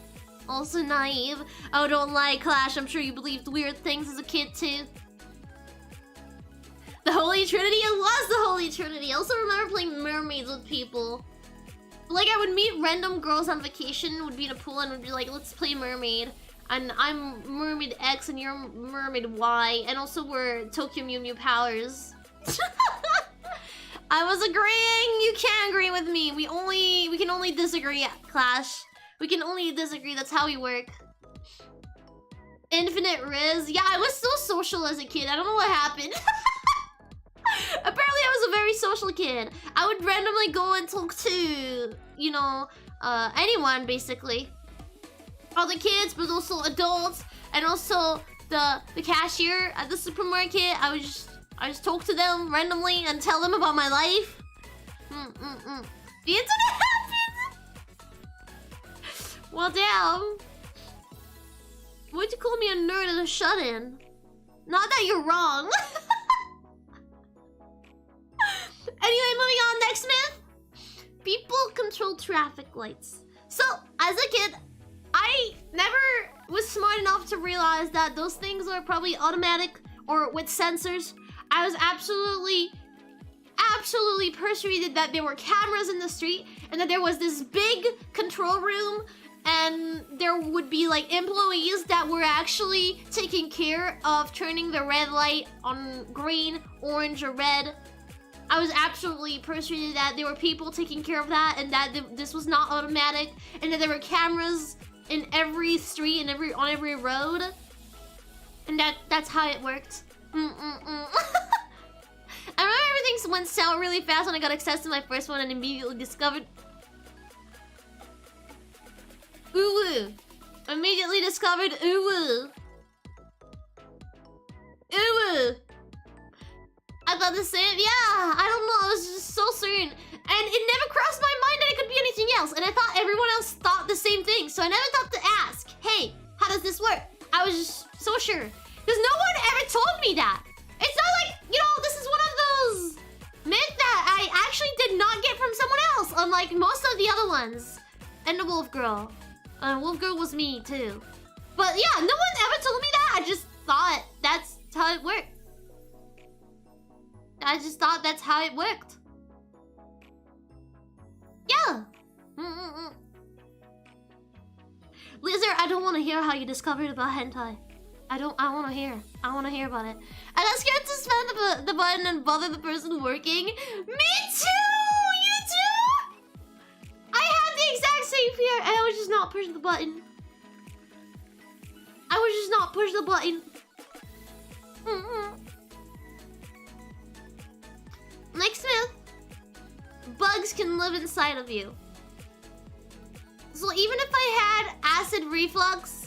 Also naive. Oh, don't lie, Clash. I'm sure you believed weird things as a kid, too. The Holy Trinity? It was the Holy Trinity. I also remember playing mermaids with people. Like, I would meet random girls on vacation, would be in a pool, and would be like, let's play mermaid. And I'm mermaid X, and you're mermaid Y. And also, we're Tokyo Mew Mew powers. I was agreeing! You can't agree with me. We can only disagree, Clash. We can only disagree. That's how we work. Infinite Riz. Yeah, I was so social as a kid. I don't know what happened. Apparently, I was a very social kid. I would randomly go and talk to, you know, anyone, basically. All the kids, but also adults. And also the cashier at the supermarket. I just talk to them randomly and tell them about my life. The internet happened! Well, damn. Why'd you call me a nerd and a shut-in? Not that you're wrong. Anyway, moving on. Next myth. People control traffic lights. So, as a kid, I never was smart enough to realize that those things are probably automatic or with sensors. I was absolutely persuaded that there were cameras in the street and that there was this big control room and there would be like employees that were actually taking care of turning the red light on green, orange, or red. I was absolutely persuaded that there were people taking care of that and that this was not automatic and that there were cameras in every street and on every road. And that's how it worked. I remember everything went south really fast when I got access to my first one and immediately discovered... Uwu. Immediately discovered Uwu. Uwu. I thought the same. Yeah, I don't know. I was just so certain. And it never crossed my mind that it could be anything else. And I thought everyone else thought the same thing. So I never thought to ask, hey, how does this work? I was just so sure. Because no one ever told me that. It's not like, you know, this is one of those myths that I actually did not get from someone else. Unlike most of the other ones. And the Wolf Girl. Wolf Girl was me, too. But yeah, no one ever told me that. I just thought that's how it worked. I just thought that's how it worked. Yeah. Lizard, I don't want to hear how you discovered about hentai. I want to hear. I want to hear about it. I got scared to spam the button and bother the person working. Me too! You too? I had the exact same fear and I was just not pushing the button. I was just not pushing the button. Next myth. Bugs can live inside of you. So even if I had acid reflux,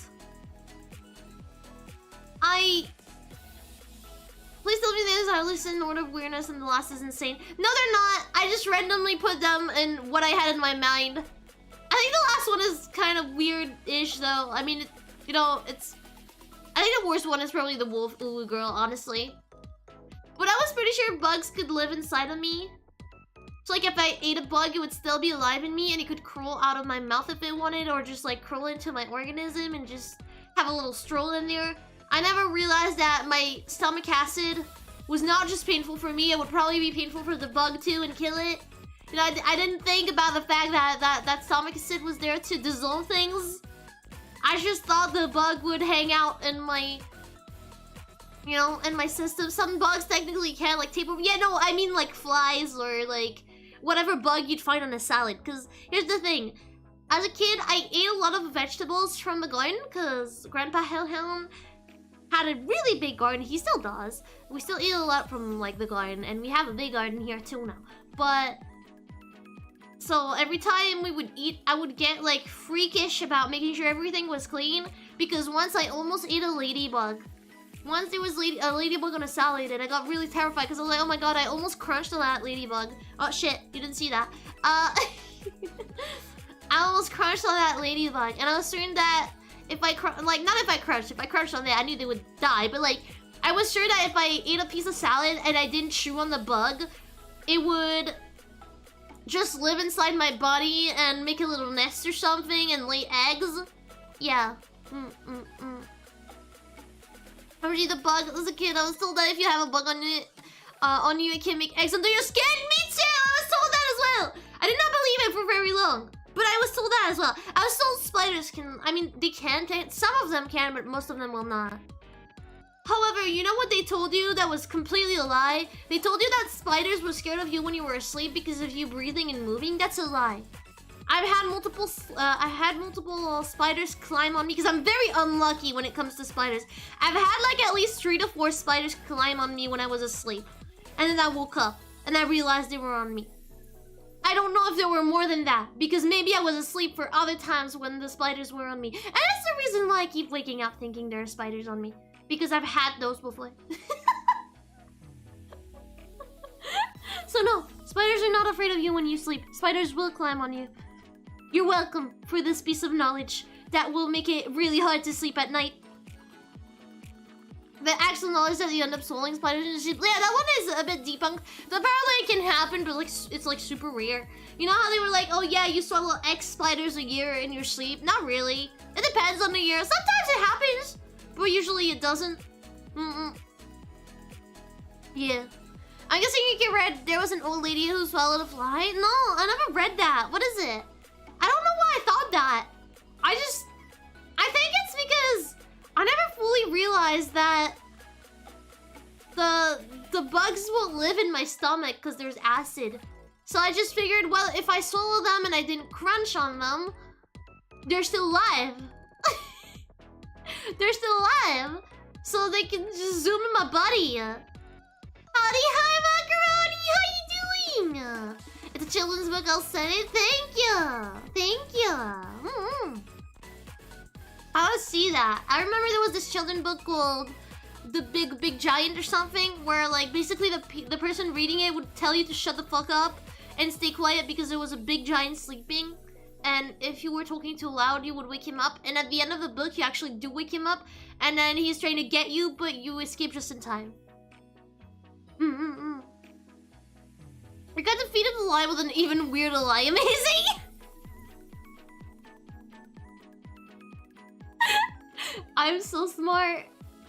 please tell me these are listed in order of weirdness and the last is insane. No, they're not. I just randomly put them in what I had in my mind. I think the last one is kind of weird-ish though. I mean, you know, I think the worst one is probably the wolf Uwu girl, honestly. But I was pretty sure bugs could live inside of me. So like if I ate a bug, it would still be alive in me and it could crawl out of my mouth if it wanted, or just like crawl into my organism and just have a little stroll in there. I never realized that my stomach acid was not just painful for me, it would probably be painful for the bug too and kill it. You know, I didn't think about the fact that stomach acid was there to dissolve things. I just thought the bug would hang out in my, you know, in my system. Some bugs technically can, like tapeworm. Yeah, no, I mean like flies or like whatever bug you'd find on a salad. Because here's the thing. As a kid, I ate a lot of vegetables from the garden because Grandpa Hellhound had a really big garden. He still does. We still eat a lot from like the garden, and we have a big garden here too now. But so every time we would eat, I would get like freakish about making sure everything was clean, because once I almost ate a ladybug. Once there was a ladybug on a salad, and I got really terrified because I was like, oh my god, I almost crunched on that ladybug. Oh shit, you didn't see that. I almost crunched on that ladybug, and I was certain that if I crunched on that, I knew they would die. But like, I was sure that if I ate a piece of salad and I didn't chew on the bug, it would just live inside my body and make a little nest or something and lay eggs. Yeah. Remember the bug as a kid? I was told that if you have a bug on you, it can make eggs under your skin. Me too. I was told that as well. I did not believe it for very long, but I was told that as well. I was told spiders can. I mean, they can. Some of them can, but most of them will not. However, you know what they told you that was completely a lie? They told you that spiders were scared of you when you were asleep because of you breathing and moving. That's a lie. I've had multiple spiders climb on me because I'm very unlucky when it comes to spiders. I've had like at least 3 to 4 spiders climb on me when I was asleep. And then I woke up and I realized they were on me. I don't know if there were more than that, because maybe I was asleep for other times when the spiders were on me. And that's the reason why I keep waking up thinking there are spiders on me. Because I've had those before. So no, spiders are not afraid of you when you sleep. Spiders will climb on you. You're welcome for this piece of knowledge that will make it really hard to sleep at night. The actual knowledge that you end up swallowing spiders and shit. Yeah, that one is a bit debunked. Apparently it can happen, but like it's like super rare. You know how they were like, oh yeah, you swallow X spiders a year in your sleep? Not really. It depends on the year. Sometimes it happens, but usually it doesn't. Yeah. I'm guessing you can read there was an old lady who swallowed a fly? No, I never read that. What is it? I don't know why I thought that. I think it's because I never fully realized that the bugs will live in my stomach because there's acid. So I just figured, well, if I swallow them and I didn't crunch on them, they're still alive. They're still alive. So they can just zoom in my body. Howdy, hi, macaroni. How you doing? It's a children's book. I'll send it. Thank you. Thank you. I want to see that. I remember there was this children's book called The Big Giant or something, where like basically the person reading it would tell you to shut the fuck up and stay quiet because there was a big giant sleeping. And if you were talking too loud, you would wake him up. And at the end of the book, you actually do wake him up. And then he's trying to get you, but you escape just in time. You got defeated the lie with an even weirder lie. Amazing! I'm so smart.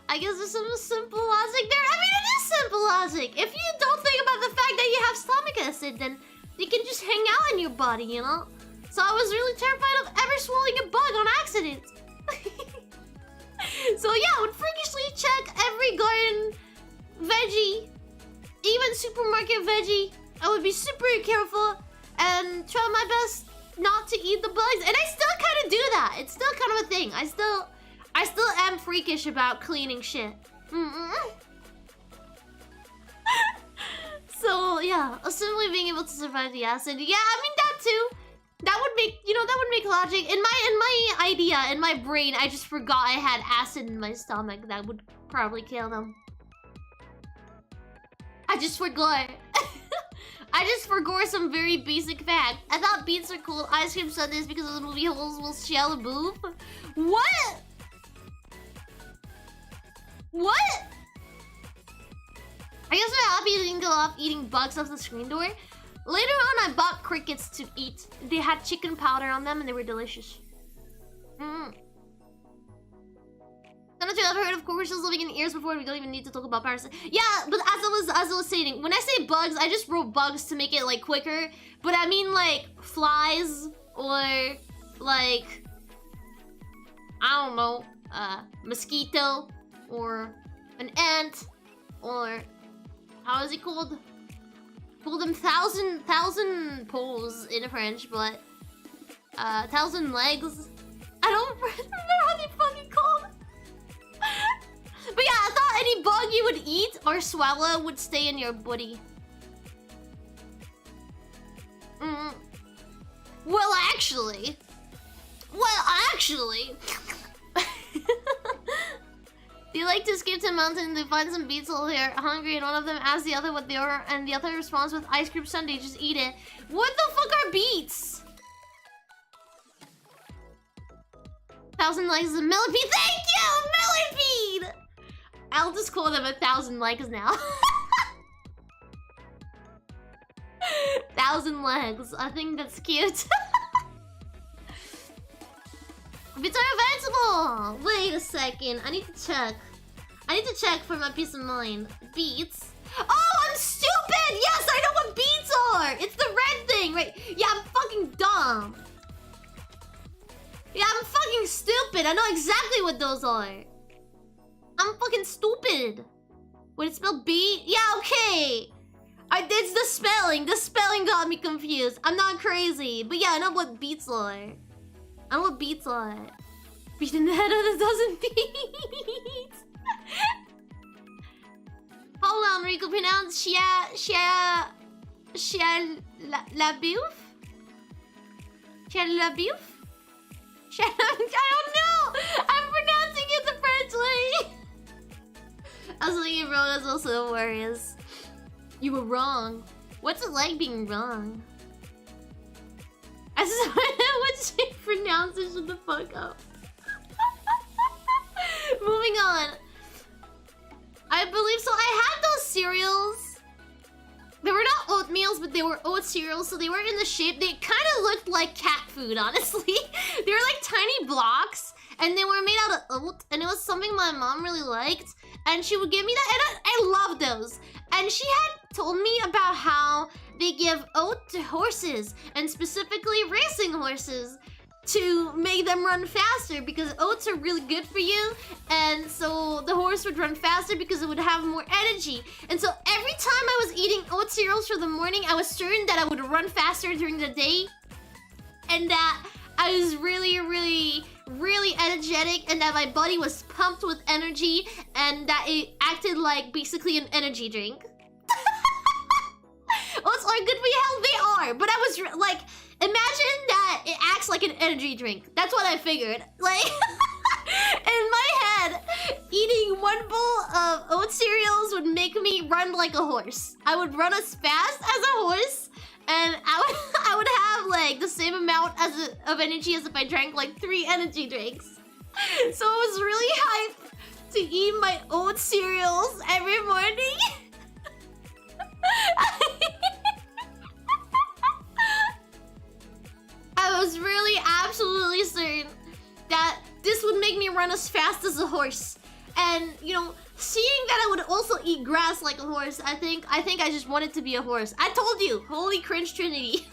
I guess there's some simple logic there. I mean, it is simple logic. If you don't think about the fact that you have stomach acid, then you can just hang out in your body, you know? So I was really terrified of ever swallowing a bug on accident. So yeah, I would freakishly check every garden veggie, even supermarket veggie. I would be super careful and try my best not to eat the bugs. And I still kind of do that. It's still kind of a thing. I still am freakish about cleaning shit. So yeah, simply being able to survive the acid. Yeah, I mean that too. That would make, you know, that would make logic. In my brain, I just forgot I had acid in my stomach. That would probably kill them. I just forgot. I just forgot some very basic fact. I thought beets are cool. Ice cream sundaes because of the movie holes will shell a boob. What? What? I guess my hobby didn't go off eating bugs off the screen door. Later on, I bought crickets to eat. They had chicken powder on them and they were delicious. Don't you ever heard of cockroaches living in ears before? We don't even need to talk about parasites. Yeah, but as I was saying, when I say bugs, I just wrote bugs to make it like quicker. But I mean like flies or like I don't know, mosquito or an ant or how is it called? Call them thousand poles in French, but 1,000 legs. I don't remember how they fucking called. But yeah, I thought any bug you would eat or swallow would stay in your body. Well, actually. They like to escape to the mountain. They find some beets while they're hungry, and one of them asks the other what they are, and the other responds with ice cream sundae. Just eat it. What the fuck are beets? 1,000 legs is a millipede. Thank you, millipede. I'll just call them 1,000 legs now. 1,000 legs. I think that's cute. Beets are a vegetable. Wait a second. I need to check. I need to check for my peace of mind. Beets. Oh, I'm stupid. Yes, I know what beets are. It's the red thing, right? Yeah, I'm fucking dumb. Yeah, I'm fucking stupid. I know exactly what those are. I'm fucking stupid. Would it spell B? Yeah, okay. It's the spelling. The spelling got me confused. I'm not crazy. But yeah, I know what beets are. I know what beets are. Beat in the head of 1,000 beets. Hold on, Rika. Pronounce Labeouf? Labeouf? I don't know! I'm pronouncing it the French way! I was thinking wrong, that's also hilarious. You were wrong. What's it like being wrong? I swear, what she pronounces shut the fuck up. Moving on. I believe so. I had those cereals. They were not oatmeals, but they were oat cereals, so they were in the shape. They kind of looked like cat food, honestly. They were like tiny blocks, and they were made out of oat, and it was something my mom really liked, and she would give me that, and I loved those. And she had told me about how they give oat to horses, and specifically racing horses, to make them run faster because oats are really good for you, and so the horse would run faster because it would have more energy. And so every time I was eating oat cereals for the morning, I was certain that I would run faster during the day, and that I was really energetic, and that my body was pumped with energy, and that it acted like basically an energy drink. Oats are good for your health, they are, but I was like, imagine that it acts like an energy drink. That's what I figured. Like, in my head, eating one bowl of oat cereals would make me run like a horse. I would run as fast as a horse, and I would have like the same amount of energy as if I drank like 3 energy drinks. So I was really hyped to eat my oat cereals every morning. I was really absolutely certain that this would make me run as fast as a horse. And, you know, seeing that I would also eat grass like a horse, I think I just wanted to be a horse. I told you, holy cringe trinity.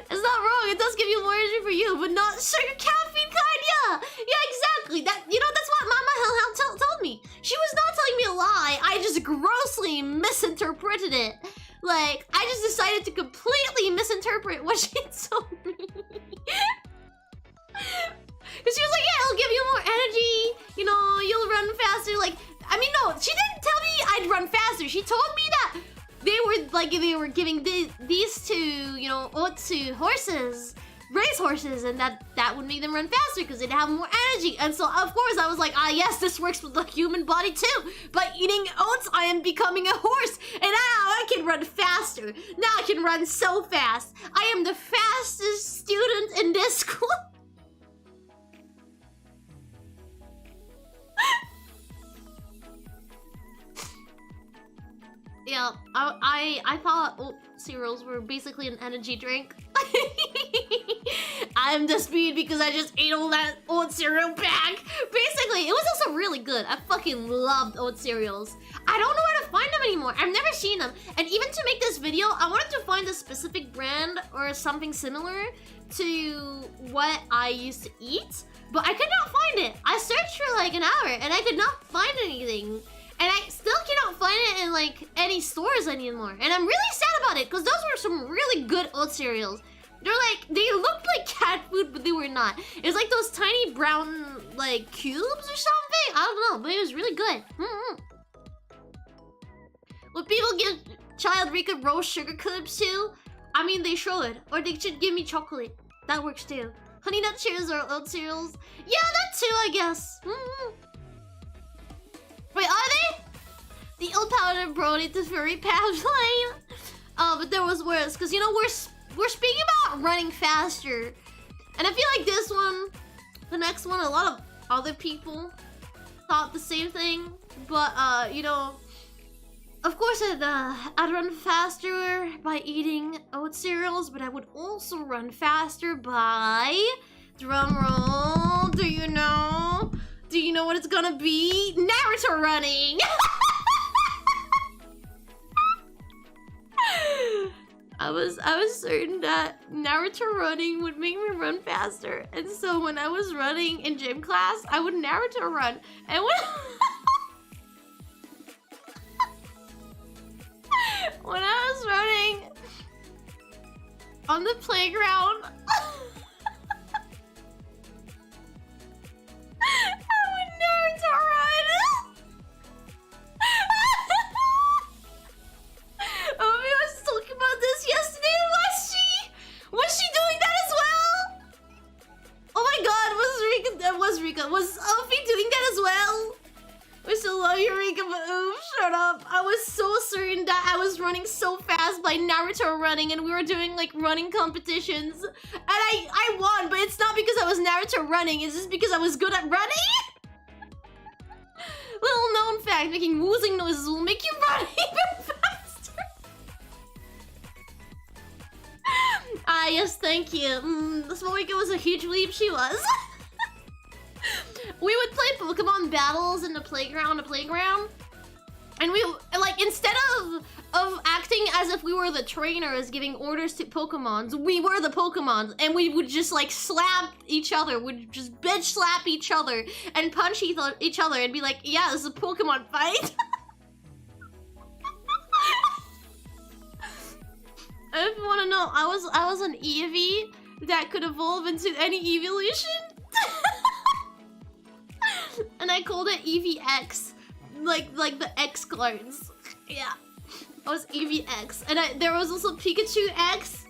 It's not wrong, it does give you more energy for you, but not sugar caffeine kind, yeah! Yeah, exactly. That, you know, that's what Mama Hellhound told me. She was not telling me a lie, I just grossly misinterpreted it. Like, I just decided to completely misinterpret what she told me. Because she was like, yeah, it'll give you more energy, you know, you'll run faster. Like, I mean, no, she didn't tell me I'd run faster. She told me that they were giving these to, you know, oats to horses, race horses, and that would make them run faster because they'd have more energy. And so, of course, I was like, ah, yes, this works with the human body too. By eating oats, I am becoming a horse, and now I can run faster. Now I can run so fast. I am the fastest student in this school. Yeah, I thought oat cereals were basically an energy drink. I'm the speed because I just ate all that oat cereal back. Basically, it was also really good. I fucking loved oat cereals. I don't know where to find them anymore. I've never seen them. And even to make this video, I wanted to find a specific brand or something similar to what I used to eat, but I could not find it. I searched for like an hour and I could not find anything. And I still cannot find it in like any stores anymore. And I'm really sad about it because those were some really good oat cereals. They're like, they looked like cat food, but they were not. It was like those tiny brown like cubes or something. I don't know, but it was really good. Would people give child Rika roast sugar clips too? I mean, they should. Or they should give me chocolate. That works too. Honey Nut Cheerios or oat cereals? Yeah, that too, I guess. Wait, are they? The old powder brody to furry pad line. Oh, but there was worse, because you know we're speaking about running faster, and I feel like this one, the next one, a lot of other people thought the same thing. But you know, of course I'd run faster by eating oat cereals, but I would also run faster by, drum roll, do you know? Do you know what it's gonna be? Naruto running! I was certain that Naruto running would make me run faster. And so when I was running in gym class, I would Naruto run. And when I was running on the playground, Naruto run! Omi was talking about this yesterday, was she? Was she doing that as well? Oh my god, was Rika, was Omi doing that as well? We still love you, Rika, but oof, shut up. I was so certain that I was running so fast by Naruto running, and we were doing like running competitions. And I won, but it's not because I was Naruto running, it's just because I was good at running. Little known fact, making woozing noises will make you run even faster. Ah, yes, thank you. This Moika was a huge leap, she was. We would play Pokemon battles in the playground, and we, like, instead of acting as if we were the trainers giving orders to Pokemons, we were the Pokemons, and we would just, like, slap each other, would just bitch slap each other, and punch each other, and be like, yeah, this is a Pokemon fight. If you wanna know, I was an Eevee that could evolve into any evolution. And I called it EVX, like the X cards. Yeah, I was EVX, and there was also Pikachu X,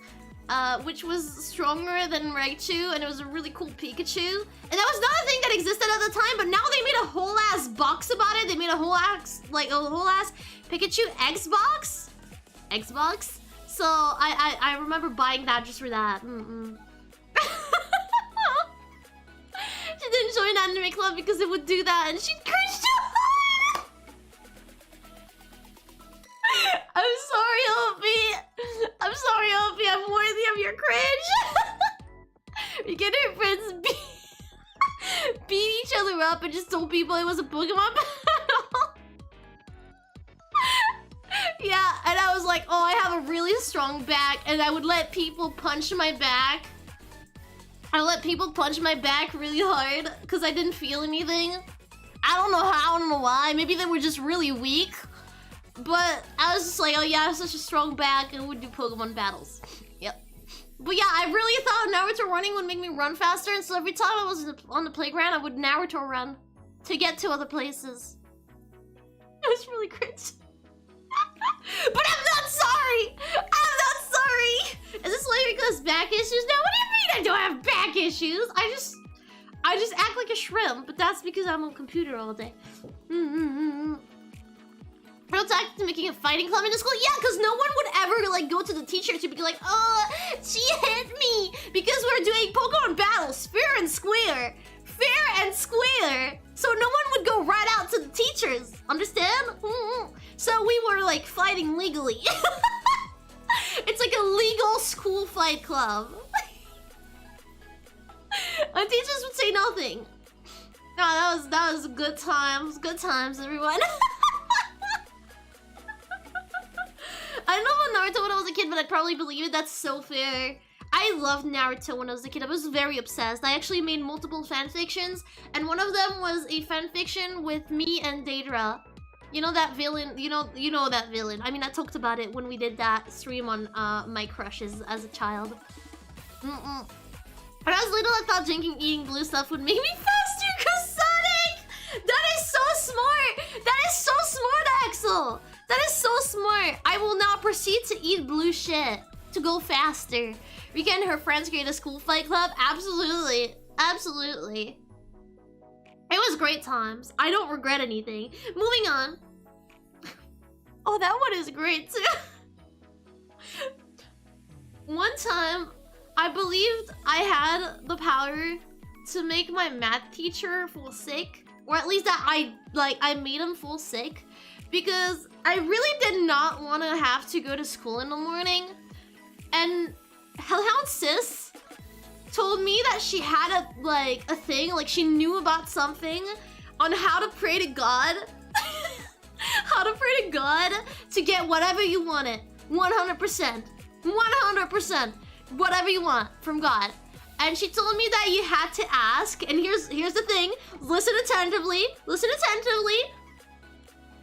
which was stronger than Raichu, and it was a really cool Pikachu. And that was not a thing that existed at the time, but now they made a whole ass box about it. They made a whole ass Pikachu Xbox. So I remember buying that just for that. She didn't join Anime Club because it would do that, and she cringed too hard. I'm sorry, Opie. I'm sorry, Opie. I'm worthy of your cringe. We get our friends beat each other up and just told people it was a Pokemon battle. Yeah, and I was like, oh, I have a really strong back, and I would let people punch my back. I let people punch my back really hard because I didn't feel anything. I don't know how, I don't know why. Maybe they were just really weak. But I was just like, oh yeah, I have such a strong back, and would do Pokemon battles. Yep. But yeah, I really thought Naruto running would make me run faster, and so every time I was on the playground, I would Naruto run to get to other places. It was really cringe. But I'm not sorry! I'm not sorry! Is this later because back issues? No, what do you mean I don't have back issues? I just act like a shrimp, but that's because I'm on computer all day. Real talk to making a fighting club in the school? Yeah, because no one would ever like go to the teacher to be like, oh, she hit me! Because we're doing Pokemon battles, fair and square. Fair and square. So no one would go right out to the teachers. Understand? So we were like fighting legally. It's like a legal school fight club. Our teachers would say nothing. No, that was good times. Good times, everyone. I don't know about Naruto when I was a kid, but I'd probably believe it. That's so fair. I loved Naruto when I was a kid. I was very obsessed. I actually made multiple fanfictions, and one of them was a fanfiction with me and Deidara. You know that villain? You know that villain. I mean, I talked about it when we did that stream on my crushes as a child. When I was little, I thought eating blue stuff would make me faster, cause Sonic! That is so smart! That is so smart, Axel! That is so smart! I will now proceed to eat blue shit to go faster. Rika and her friends create a school fight club? Absolutely. Absolutely. It was great times. I don't regret anything. Moving on. Oh, that one is great too. One time, I believed I had the power to make my math teacher fall sick, or at least that I made him fall sick, because I really did not want to have to go to school in the morning. And Hellhound Sis told me that she had a thing, like she knew about something on how to pray to God. How to pray to God to get whatever you wanted. 100%. 100%. Whatever you want from God. And she told me that you had to ask, and here's the thing. Listen attentively. Listen attentively.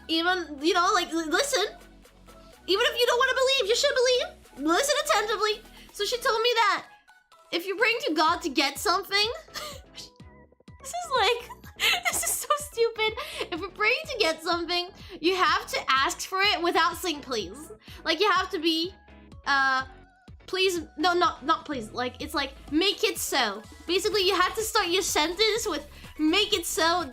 Even, you know, like, listen. Even if you don't want to believe, you should believe. Listen attentively. So she told me that if you're praying to God to get something, this is so stupid. If you're praying to get something, you have to ask for it without saying please. Like, you have to be, please, no, not please. Like, it's like, make it so. Basically, you have to start your sentence with, make it so, ...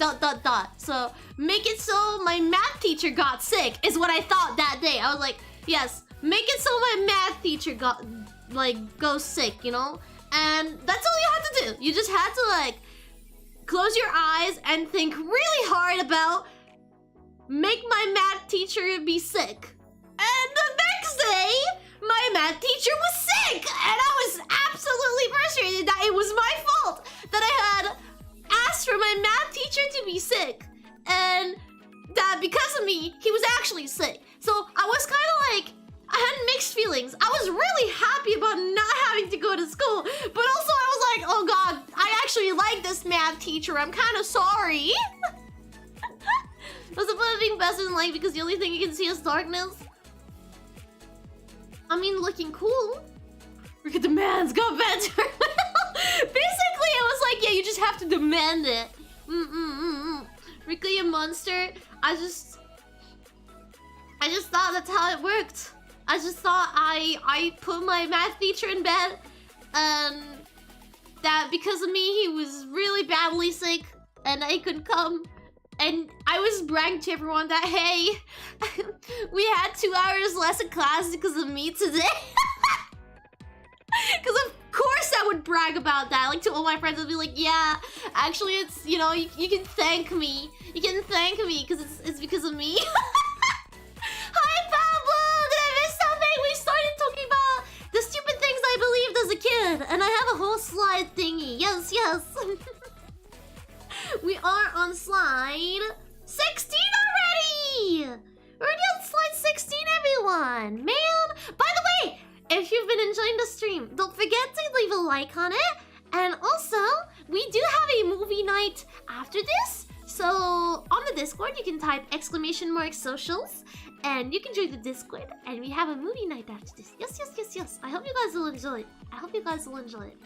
So, make it so my math teacher got sick, is what I thought that day. I was like, yes, make it so my math teacher goes sick, you know? And that's all you had to do. You just had to, like, close your eyes and think really hard about, make my math teacher be sick. And the next day, my math teacher was sick! And I was absolutely frustrated that it was my fault that I had asked for my math teacher to be sick. And that because of me, he was actually sick. So I was kind of like, I had mixed feelings. I was really happy about not having to go to school, but also I was like, oh god, I actually like this math teacher. I'm kind of sorry. What's the point of being best in life because the only thing you can see is darkness? I mean, looking cool. Rika demands, go better. Basically, it was like, yeah, you just have to demand it. Rika, you monster. I just thought that's how it worked. I just thought I put my math teacher in bed, and that because of me, he was really badly sick, and I couldn't come. And I was bragging to everyone that, hey, we had 2 hours less in class because of me today. Because of course I would brag about that. Like, to all my friends, I'd be like, yeah, actually it's, you know, you can thank me. You can thank me because it's because of me. Hi, Pablo! Did I miss something? We started talking about the stupid things I believed as a kid. And I have a whole slide thingy. Yes, yes. We are on slide 16 already! We're already on slide 16, everyone! Man! By the way, if you've been enjoying the stream, don't forget to leave a like on it. And also, we do have a movie night after this. So, on the Discord, you can type !socials. And you can join the Discord. And we have a movie night after this. Yes, yes, yes, yes. I hope you guys will enjoy it. I hope you guys will enjoy it.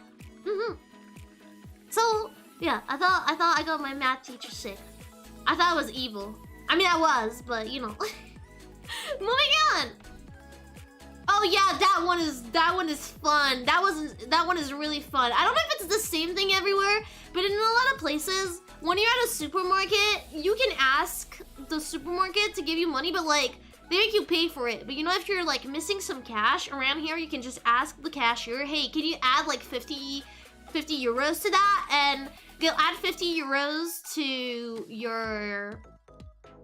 So, yeah, I thought I got my math teacher sick. I thought it was evil. I mean, I was, but you know. Moving on. Oh yeah, that one is fun. That one is really fun. I don't know if it's the same thing everywhere, but in a lot of places, when you're at a supermarket, you can ask the supermarket to give you money, but like they make you pay for it. But you know, if you're like missing some cash around here, you can just ask the cashier, hey, can you add like 50 euros to that? And they'll add 50 euros to your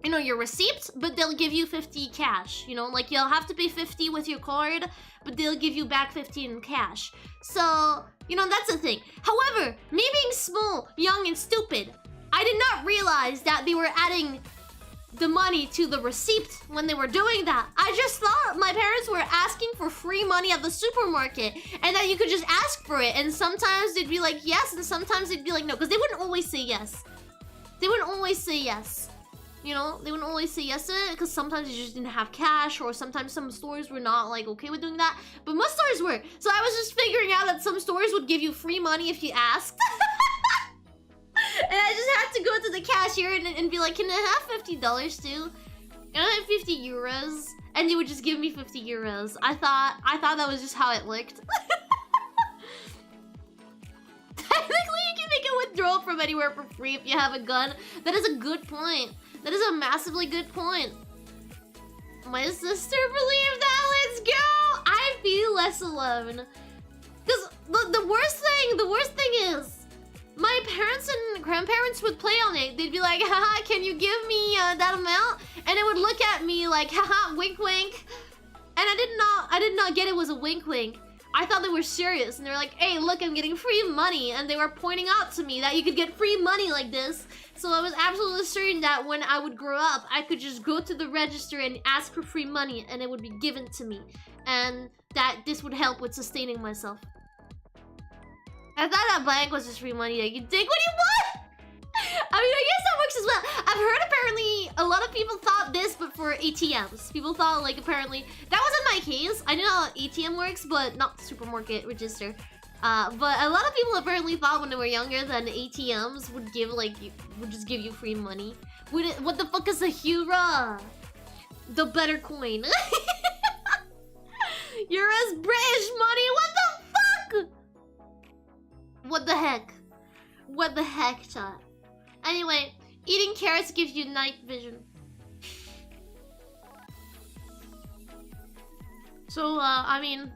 you know, your receipt, but they'll give you 50 cash. You know, like you'll have to pay 50 with your card, but they'll give you back 50 in cash. So, you know, that's the thing. However, me being small, young, and stupid, I did not realize that they were adding the money to the receipt when they were doing that. I just thought my parents were asking for free money at the supermarket and that you could just ask for it. And sometimes they'd be like, yes, and sometimes they'd be like, no, because they wouldn't always say yes. They wouldn't always say yes. You know, they wouldn't always say yes to it because sometimes you just didn't have cash, or sometimes some stores were not like okay with doing that. But most stores were. So I was just figuring out that some stores would give you free money if you asked. And I just had to go to the cashier and be like, can I have $50 too? Can I have 50 euros? And they would just give me 50 euros. I thought that was just how it worked. Technically, you can make a withdrawal from anywhere for free if you have a gun. That is a good point. That is a massively good point. My sister believed that. Let's go. I feel less alone. Because the worst thing is, my parents and grandparents would play on it. They'd be like, haha, can you give me that amount? And it would look at me like, haha, wink wink. And I did not get it was a wink wink. I thought they were serious. And they were like, hey, look, I'm getting free money. And they were pointing out to me that you could get free money like this. So I was absolutely certain that when I would grow up, I could just go to the register and ask for free money and it would be given to me. And that this would help with sustaining myself. I thought that bank was just free money that you take what you want. I mean, I guess that works as well. I've heard apparently a lot of people thought this, but for ATMs. People thought like apparently, that wasn't my case. I know how ATM works, but not supermarket register. But a lot of people apparently thought when they were younger that ATMs would give like, would just give you free money. What the fuck is a Hura? The better coin. Euros, British money, what the fuck? What the heck? What the heck, chat? Anyway, eating carrots gives you night vision. So, I mean,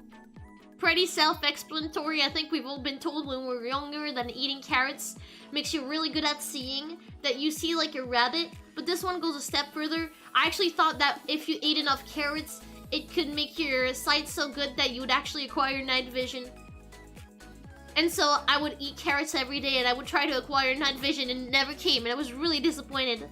pretty self-explanatory. I think we've all been told when we were younger that eating carrots makes you really good at seeing. That you see like a rabbit. But this one goes a step further. I actually thought that if you ate enough carrots, it could make your sight so good that you would actually acquire night vision. And so I would eat carrots every day and I would try to acquire night vision and it never came and I was really disappointed.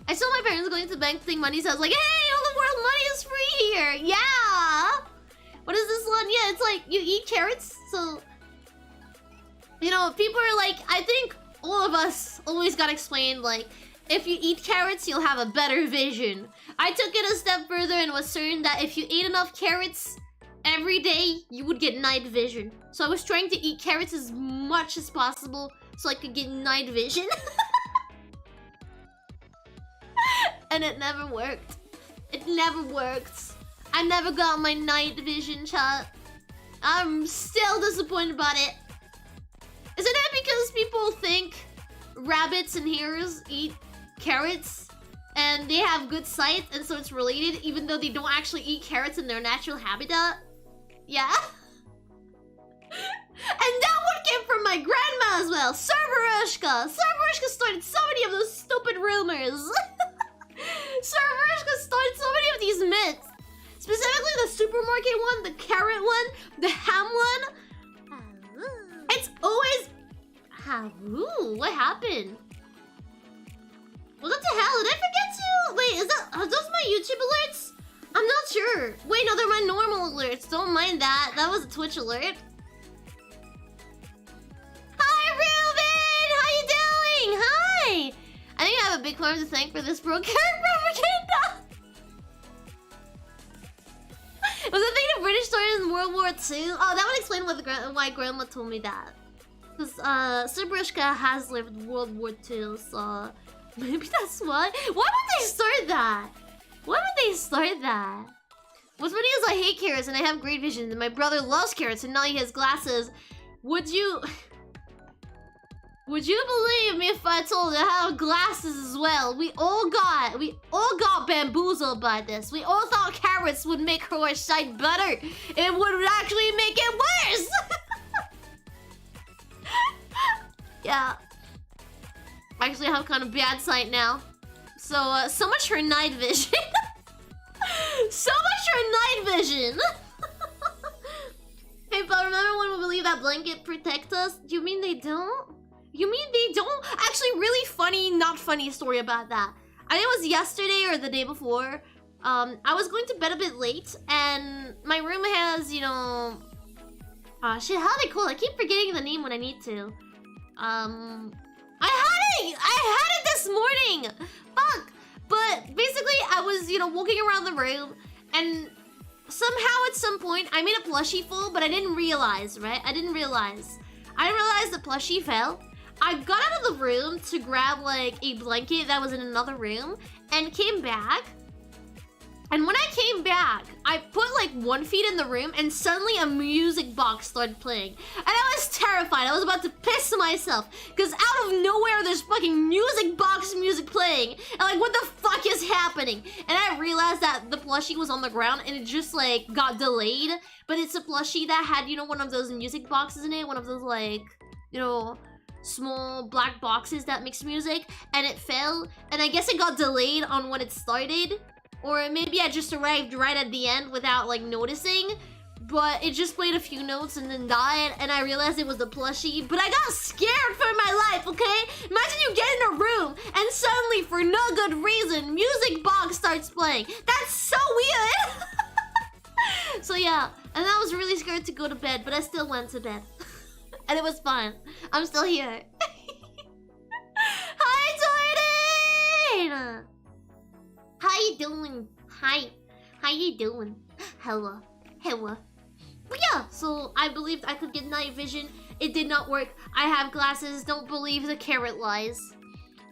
I saw my parents going to the bank to take money, so I was like, hey, all the world money is free here! Yeah! What is this one? Yeah, it's like, you eat carrots, so... You know, people are like, I think all of us always got explained, like, if you eat carrots, you'll have a better vision. I took it a step further and was certain that if you ate enough carrots every day, you would get night vision. So I was trying to eat carrots as much as possible so I could get night vision. And it never worked. It never worked. I never got my night vision, chat. I'm still disappointed about it. Isn't it because people think rabbits and hares eat carrots and they have good sight and so it's related even though they don't actually eat carrots in their natural habitat? Yeah. And that one came from my grandma as well. Cerberusca. Cerberusca started so many of those stupid rumors. Cerberusca started so many of these myths. Specifically the supermarket one, the carrot one, the ham one. It's always... Ooh, what happened? What the hell? Did I forget to... Wait, are those my YouTube alerts? I'm not sure. Wait, no, they're my normal alerts. Don't mind that. That was a Twitch alert. Hi, Ruben! How you doing? Hi! I think I have a big farm to thank for this broken propaganda. Was the thing the British started in World War II? Oh, that would explain why Grandma told me that. Because Cerberusca has lived World War II, so maybe that's why. Why would they start that? Why would they start that? What's funny is I hate carrots and I have great vision, and my brother loves carrots and now he has glasses. Would you believe me if I told you I have glasses as well? We all got bamboozled by this. We all thought carrots would make our sight better. It would actually make it worse. Yeah. Actually, I have kind of bad sight now. So, so much for night vision. So much for night vision. Hey, but remember when we believe that blanket protect us? You mean they don't? You mean they don't? Actually, really funny, not funny story about that. I think it was yesterday or the day before. I was going to bed a bit late, and my room has, you know... shit, how are they called? I keep forgetting the name when I need to. I had it this morning! Fuck! But basically, I was, you know, walking around the room, and somehow at some point, I made a plushie full, but I didn't realize, right? I didn't realize the plushie fell. I got out of the room to grab, like, a blanket that was in another room, and came back. And when I came back, I put, like, 1 feet in the room, and suddenly a music box started playing. And I was terrified. I was about to piss myself. Because out of nowhere, there's fucking music box music playing. And, like, what the fuck is happening? And I realized that the plushie was on the ground, and it just, like, got delayed. But it's a plushie that had, you know, one of those music boxes in it. One of those, like, you know... small black boxes that mix music, and it fell, and I guess it got delayed on when it started, or maybe I just arrived right at the end without like noticing, but it just played a few notes and then died, and I realized it was the plushie, but I got scared for my life, okay? Imagine you get in a room and suddenly for no good reason music box starts playing. That's so weird. So yeah, and I was really scared to go to bed, but I still went to bed. And it was fun. I'm still here. Hi, Jordan! How you doing? Hi. How you doing? Hello. Hello. But yeah, so I believed I could get night vision. It did not work. I have glasses. Don't believe the carrot lies.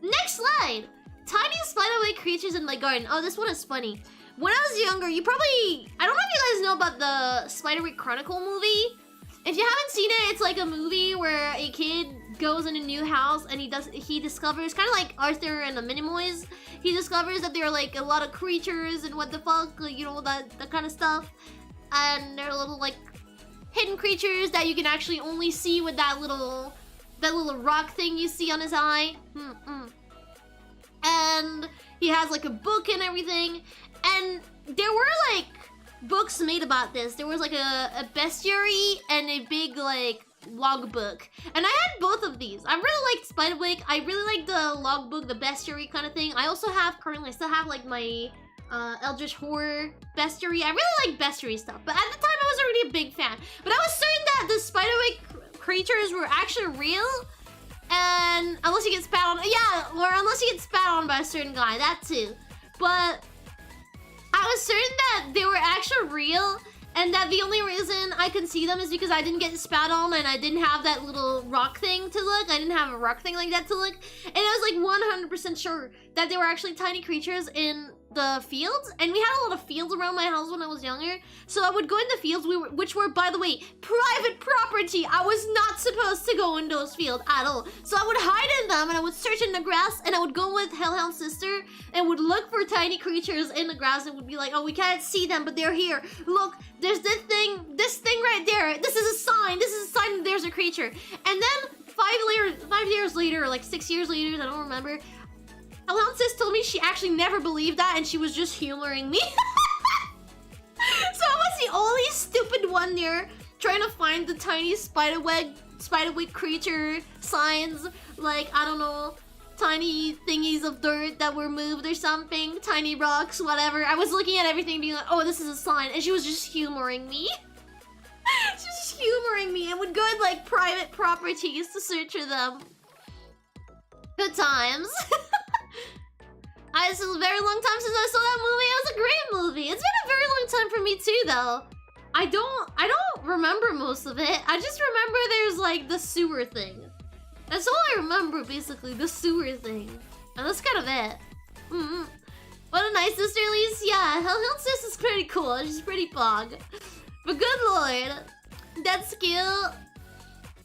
Next slide. Tiny spiderweb creatures in my garden. Oh, this one is funny. When I was younger, you probably... I don't know if you guys know about the Spiderweb Chronicle movie. If you haven't seen it, it's like a movie where a kid goes in a new house and he discovers, kind of like Arthur and the Minimoys, he discovers that there are like a lot of creatures and what the fuck, like, you know, that kind of stuff. And they're little like hidden creatures that you can actually only see with that little rock thing you see on his eye. And he has like a book and everything. And there were like books made about this. There was like a bestiary and a big like logbook, and I had both of these. I really liked Spiderweb. I really like the logbook, the bestiary kind of thing. I also have currently, I still have like my Eldritch Horror bestiary. I really like bestiary stuff, but at the time I was already a big fan. But I was certain that the Spiderweb creatures were actually real, and unless you get spat on, yeah, or unless you get spat on by a certain guy, that too. But I was certain that they were actually real, and that the only reason I can see them is because I didn't get spat on and I didn't have that little rock thing to look. I didn't have a rock thing like that to look. And I was like 100% sure that they were actually tiny creatures in the fields. And we had a lot of fields around my house when I was younger. So I would go in the fields, which were, by the way, private property. I was not supposed to go in those fields at all. So I would hide in them and I would search in the grass, and I would go with Hellhound's sister and would look for tiny creatures in the grass and would be like, oh, we can't see them, but they're here. Look, there's this thing right there. This is a sign. This is a sign that there's a creature. And then 5 years later, or like 6 years later, I don't remember, Hellhound's sis told me she actually never believed that and she was just humoring me. So I was the only stupid one there trying to find the tiny spiderweb creature signs, like, I don't know, tiny thingies of dirt that were moved or something, tiny rocks, whatever. I was looking at everything being like, oh, this is a sign, and she was just humoring me. She was just humoring me and would go in like private properties to search for them. Good times. It's a very long time since I saw that movie. It was a great movie. It's been a very long time for me too, though. I don't remember most of it. I just remember there's like the sewer thing. That's all I remember, basically, the sewer thing. And that's kind of it. What a nice sister, Elise. Yeah, Hellhound sis is pretty cool. She's pretty pog. But good lord, that skill,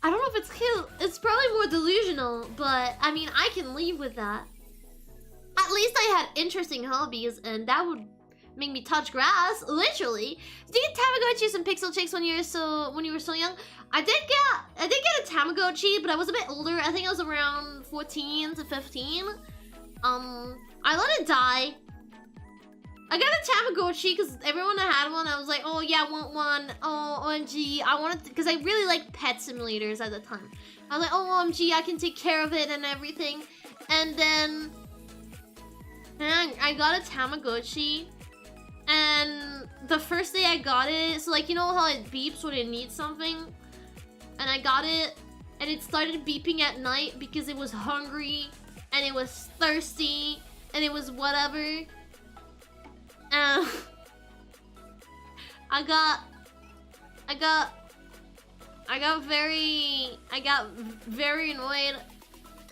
I don't know if it's cute. It's probably more delusional, but I mean, I can leave with that. At least I had interesting hobbies, and that would make me touch grass, literally. Did you get Tamagotchis and Pixel Chicks when you were so young? I did get a Tamagotchi, but I was a bit older. I think I was around 14 to 15. I let it die. I got a Tamagotchi because everyone had one. I was like, oh yeah, I want one. Oh, OMG. I wanted because I really liked pet simulators at the time. I was like, oh, OMG, I can take care of it and everything. And then I got a Tamagotchi. And the first day I got it, so like, you know how it beeps when it needs something? And I got it, and it started beeping at night because it was hungry, and it was thirsty, and it was whatever. And I got very annoyed,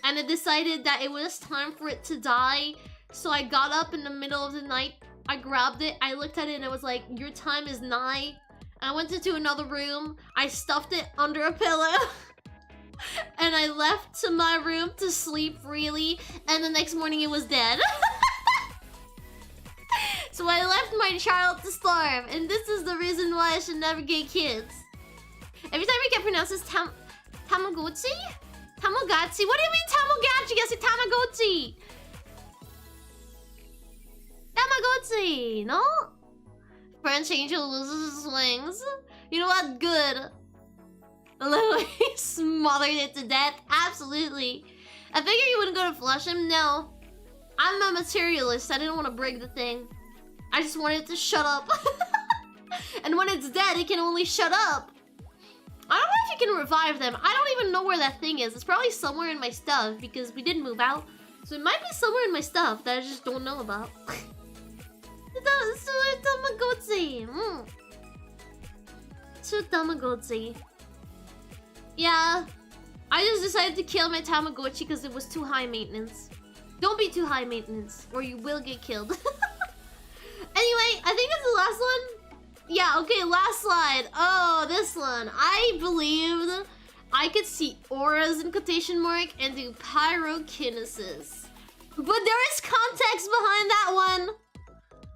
and I decided that it was time for it to die. So I got up in the middle of the night, I grabbed it, I looked at it, and it was like, your time is nigh. I went into another room, I stuffed it under a pillow, and I left to my room to sleep freely, and the next morning it was dead. So I left my child to starve, and this is the reason why I should never get kids. Every time it get pronounced as Tamagotchi? Tamagotchi? What do you mean Tamagotchi? I said Tamagotchi! Tamagotchi, no? French Angel loses his wings. You know what? Good. Literally smothered it to death. Absolutely. I figured you wouldn't go to flush him. No. I'm a materialist. I didn't want to break the thing. I just wanted it to shut up. And when it's dead, it can only shut up. I don't know if you can revive them. I don't even know where that thing is. It's probably somewhere in my stuff because we didn't move out. So it might be somewhere in my stuff that I just don't know about. Tamagotchi. Tamagotchi. Yeah. I just decided to kill my Tamagotchi because it was too high maintenance. Don't be too high maintenance or you will get killed. Anyway, I think that's the last one. Yeah, okay, last slide. Oh, this one. I believed I could see auras in quotation mark and do pyrokinesis. But there is context behind that one.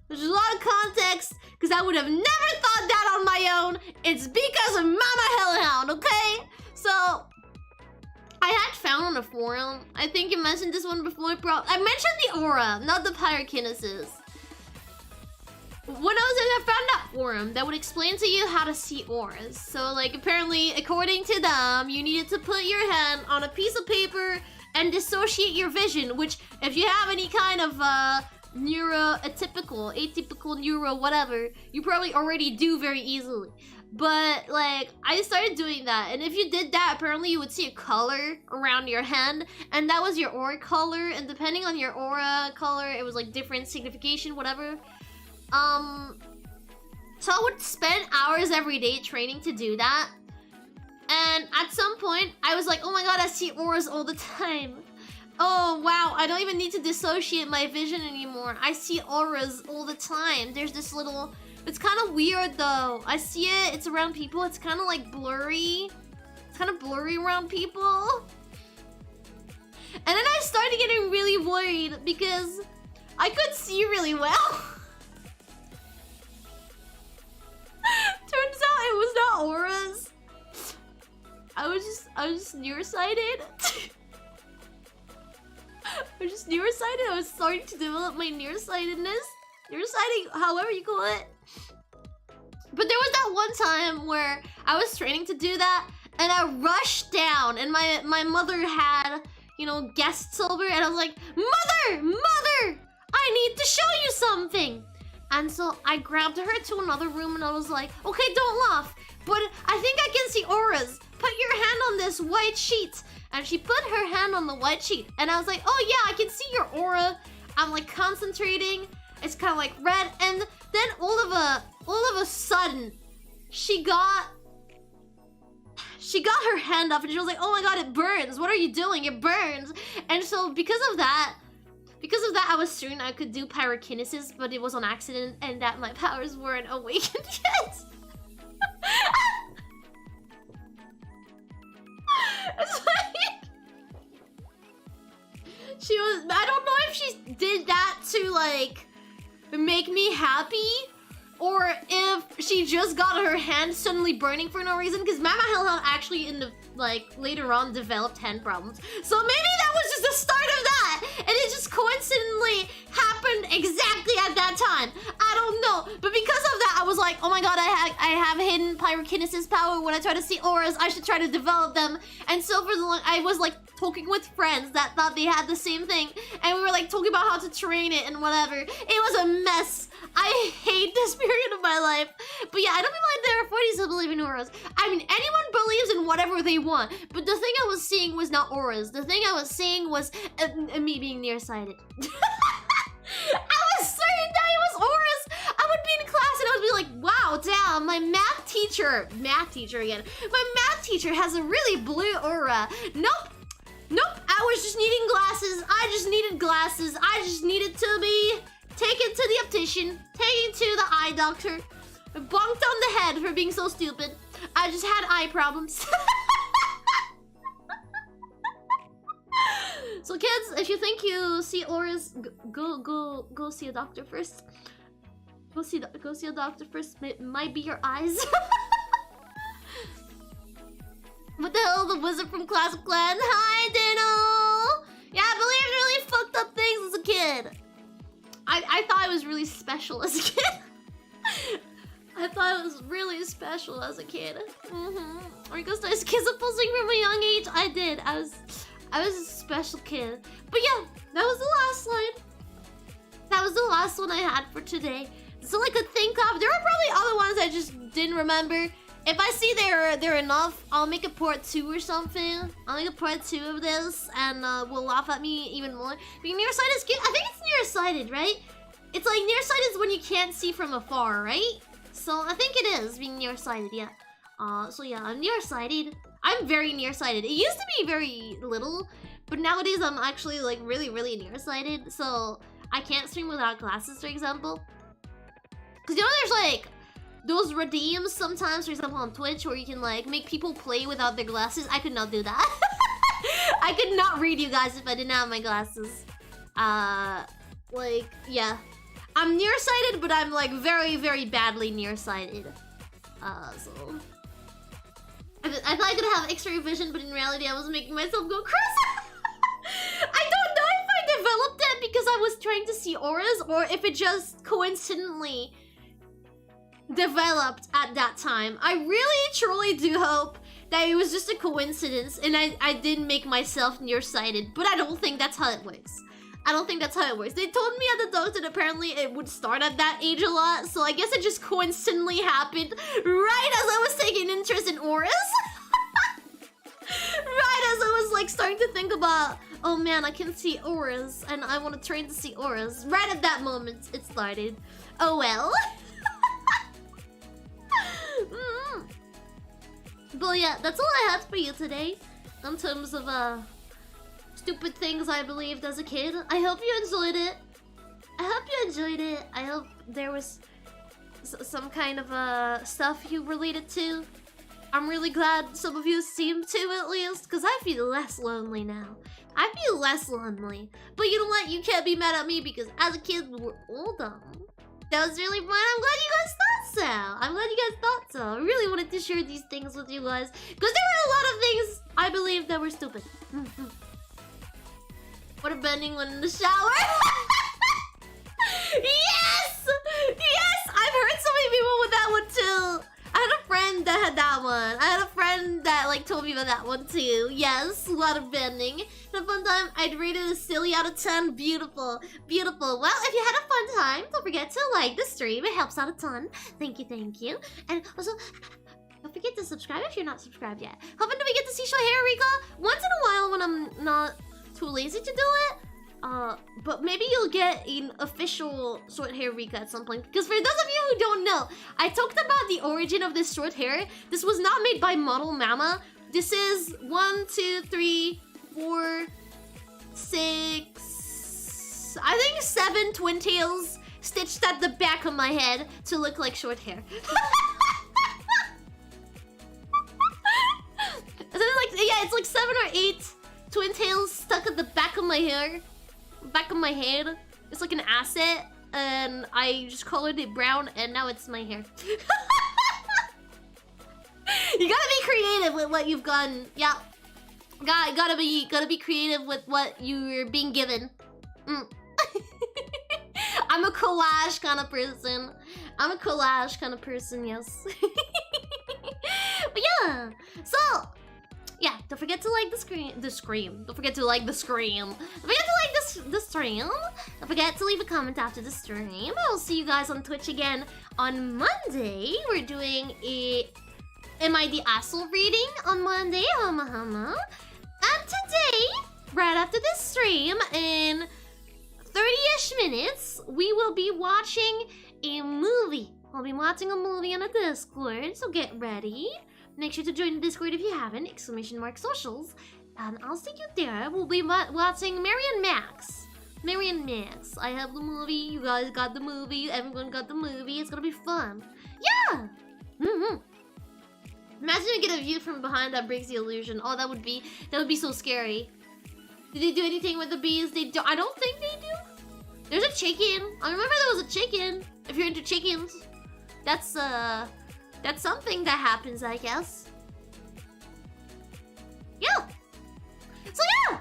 There's a lot of context, because I would have never thought that on my own. It's because of Mama Hellhound, okay? So, I had found on a forum, I think you mentioned this one before, I mentioned the aura, not the pyrokinesis. When I found that forum that would explain to you how to see auras. So, like, apparently, according to them, you needed to put your hand on a piece of paper and dissociate your vision, which, if you have any kind of, atypical neuro, whatever, you probably already do very easily. But, like, I started doing that, and if you did that, apparently you would see a color around your hand, and that was your aura color, and depending on your aura color, it was, like, different signification, whatever. So I would spend hours every day training to do that, and at some point, I was like, oh my god, I see auras all the time. Oh wow, I don't even need to dissociate my vision anymore. I see auras all the time. There's this little... It's kind of weird though. I see it, it's around people. It's kind of like blurry. It's kind of blurry around people. And then I started getting really worried because I could see really well. Turns out it was not auras. I was just nearsighted. I was just nearsighted. I was starting to develop my nearsightedness. Nearsighting, however you call it. But there was that one time where I was training to do that, and I rushed down, and my mother had, you know, guests over, and I was like, Mother! I need to show you something! And so I grabbed her to another room, and I was like, okay, don't laugh, but I think I can see auras. Put your hand on this white sheet. And she put her hand on the white sheet, and I was like, oh yeah, I can see your aura. I'm like concentrating. It's kind of like red, and then all of a sudden, she got her hand up, and she was like, oh my god, it burns. What are you doing? It burns. And so because of that, I was certain I could do pyrokinesis, but it was on accident, and that my powers weren't awakened yet. It's like, she was, I don't know if she did that to like make me happy, or if she just got her hand suddenly burning for no reason, because Mama Hellhound actually in the later on developed hand problems. So maybe that was just the start of that, and it just coincidentally happened exactly at that time. I don't know, but because of that, I was like, oh my god, I have hidden pyrokinesis power. When I try to see auras, I should try to develop them. And so for the I was like talking with friends that thought they had the same thing, and we were like talking about how to train it and whatever. It was a mess. I hate this period of my life. But yeah, I don't mean like there are 40s who believe in auras. I mean, anyone believes in whatever they want. But the thing I was seeing was not auras. The thing I was seeing was me being nearsighted. I was certain that it was auras. I would be in class and I would be like, wow, damn, my math teacher again. My math teacher has a really blue aura. Nope. I was just needing glasses. I just needed glasses. I just needed to be taken to the optician, taken to the eye doctor, bonked on the head for being so stupid. I just had eye problems. So kids, if you think you see auras, go see a doctor first. Go see a doctor first. It might be your eyes. What the hell, the wizard from Clash of Clans? Hi, Dino! Yeah, I believe really fucked up things as a kid. I thought I was really special as a kid. I thought I was really special as a kid. Rika started schizophrenic from a young age. I did. I was a special kid. But yeah, that was the last slide. That was the last one I had for today. So I could think of. There are probably other ones I just didn't remember. If I see they're enough, I'll make a part 2 or something. I'll make a part 2 of this, and will laugh at me even more. Being nearsighted is cute. I think it's nearsighted, right? It's like nearsighted is when you can't see from afar, right? So I think it is being nearsighted, yeah. So yeah, I'm nearsighted. I'm very nearsighted. It used to be very little, but nowadays I'm actually like really, really nearsighted. So I can't stream without glasses, for example. Cause you know there's like those redeems sometimes, for example, on Twitch, where you can like make people play without their glasses. I could not do that. I could not read you guys if I didn't have my glasses. Like, yeah. I'm nearsighted, but I'm like very, very badly nearsighted. So I thought I could have X-ray vision, but in reality, I was making myself go crazy. I don't know if I developed it because I was trying to see auras, or if it just coincidentally developed at that time. I really truly do hope that it was just a coincidence and I didn't make myself nearsighted, but I don't think that's how it works. I don't think that's how it works. They told me at the doctor that apparently it would start at that age a lot, so I guess it just coincidentally happened right as I was taking interest in auras. Right as I was like starting to think about, oh man, I can see auras and I want to train to see auras. Right at that moment it started. Oh well. But yeah, that's all I had for you today in terms of stupid things I believed as a kid. I hope you enjoyed it. I hope there was some kind of stuff you related to. I'm really glad some of you seem to, at least, because I feel less lonely now. I feel less lonely. But you know what? You can't be mad at me because as a kid we were all dumb. That was really fun. I'm glad you guys thought so. I really wanted to share these things with you guys because there were a lot of things I believed that were stupid. Water bending when in the shower. Yes! Yes! I've heard so many people with that one too. I had a friend that had that one. I had a friend that like told me about that one too. Yes, water bending. Had a fun time. I'd rate it a silly out of 10. Beautiful. Beautiful. Well, if you had a fun time, don't forget to like the stream. It helps out a ton. Thank you. And also, don't forget to subscribe if you're not subscribed yet. Hoping that we get to see short hair, Rika, once in a while when I'm not too lazy to do it. But maybe you'll get an official short hair Rika at some point. Because for those of you who don't know, I talked about the origin of this short hair. This was not made by Model Mama. This is 1, 2, 3, 4, 6... I think 7 twin tails stitched at the back of my head to look like short hair. Yeah, it's like 7 or 8 twin tails stuck at the back of my hair. Back of my head. It's like an asset. and I just colored it brown, and now it's my hair. You gotta be creative with what you've gotten. Yeah, gotta be creative with what you're being given. I'm a collage kind of person. Yes. But yeah, so yeah, don't forget to like the scream. Don't forget to like the scream. Don't forget to like the stream. Don't forget to leave a comment after the stream. I'll see you guys on Twitch again on Monday. We're doing a Am I the Asshole reading on Monday. Hama hama. And today, right after this stream, in 30-ish minutes, we will be watching a movie. I'll be watching a movie on a Discord, so get ready. Make sure to join the Discord if you haven't, !socials. And I'll see you there. We'll be watching Mary and Max. I have the movie, you guys got the movie, everyone got the movie. It's gonna be fun. Yeah! Imagine you get a view from behind that breaks the illusion. Oh, that would be so scary. Did they do anything with the bees? I don't think they do. There's a chicken. I remember there was a chicken. If you're into chickens, that's something that happens, I guess. Yeah. So yeah,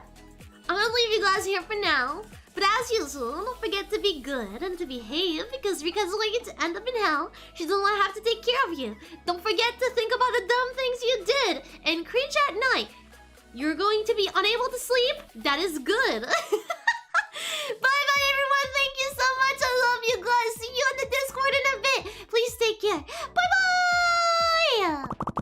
I'm gonna leave you guys here for now. But as usual, don't forget to be good and to behave, because Rika's likely to end up in hell. She doesn't want to have to take care of you. Don't forget to think about the dumb things you did and cringe at night. You're going to be unable to sleep? That is good. Bye-bye, everyone. Thank you so much. I love you guys. See you on the Discord in a bit. Please take care. Bye-bye!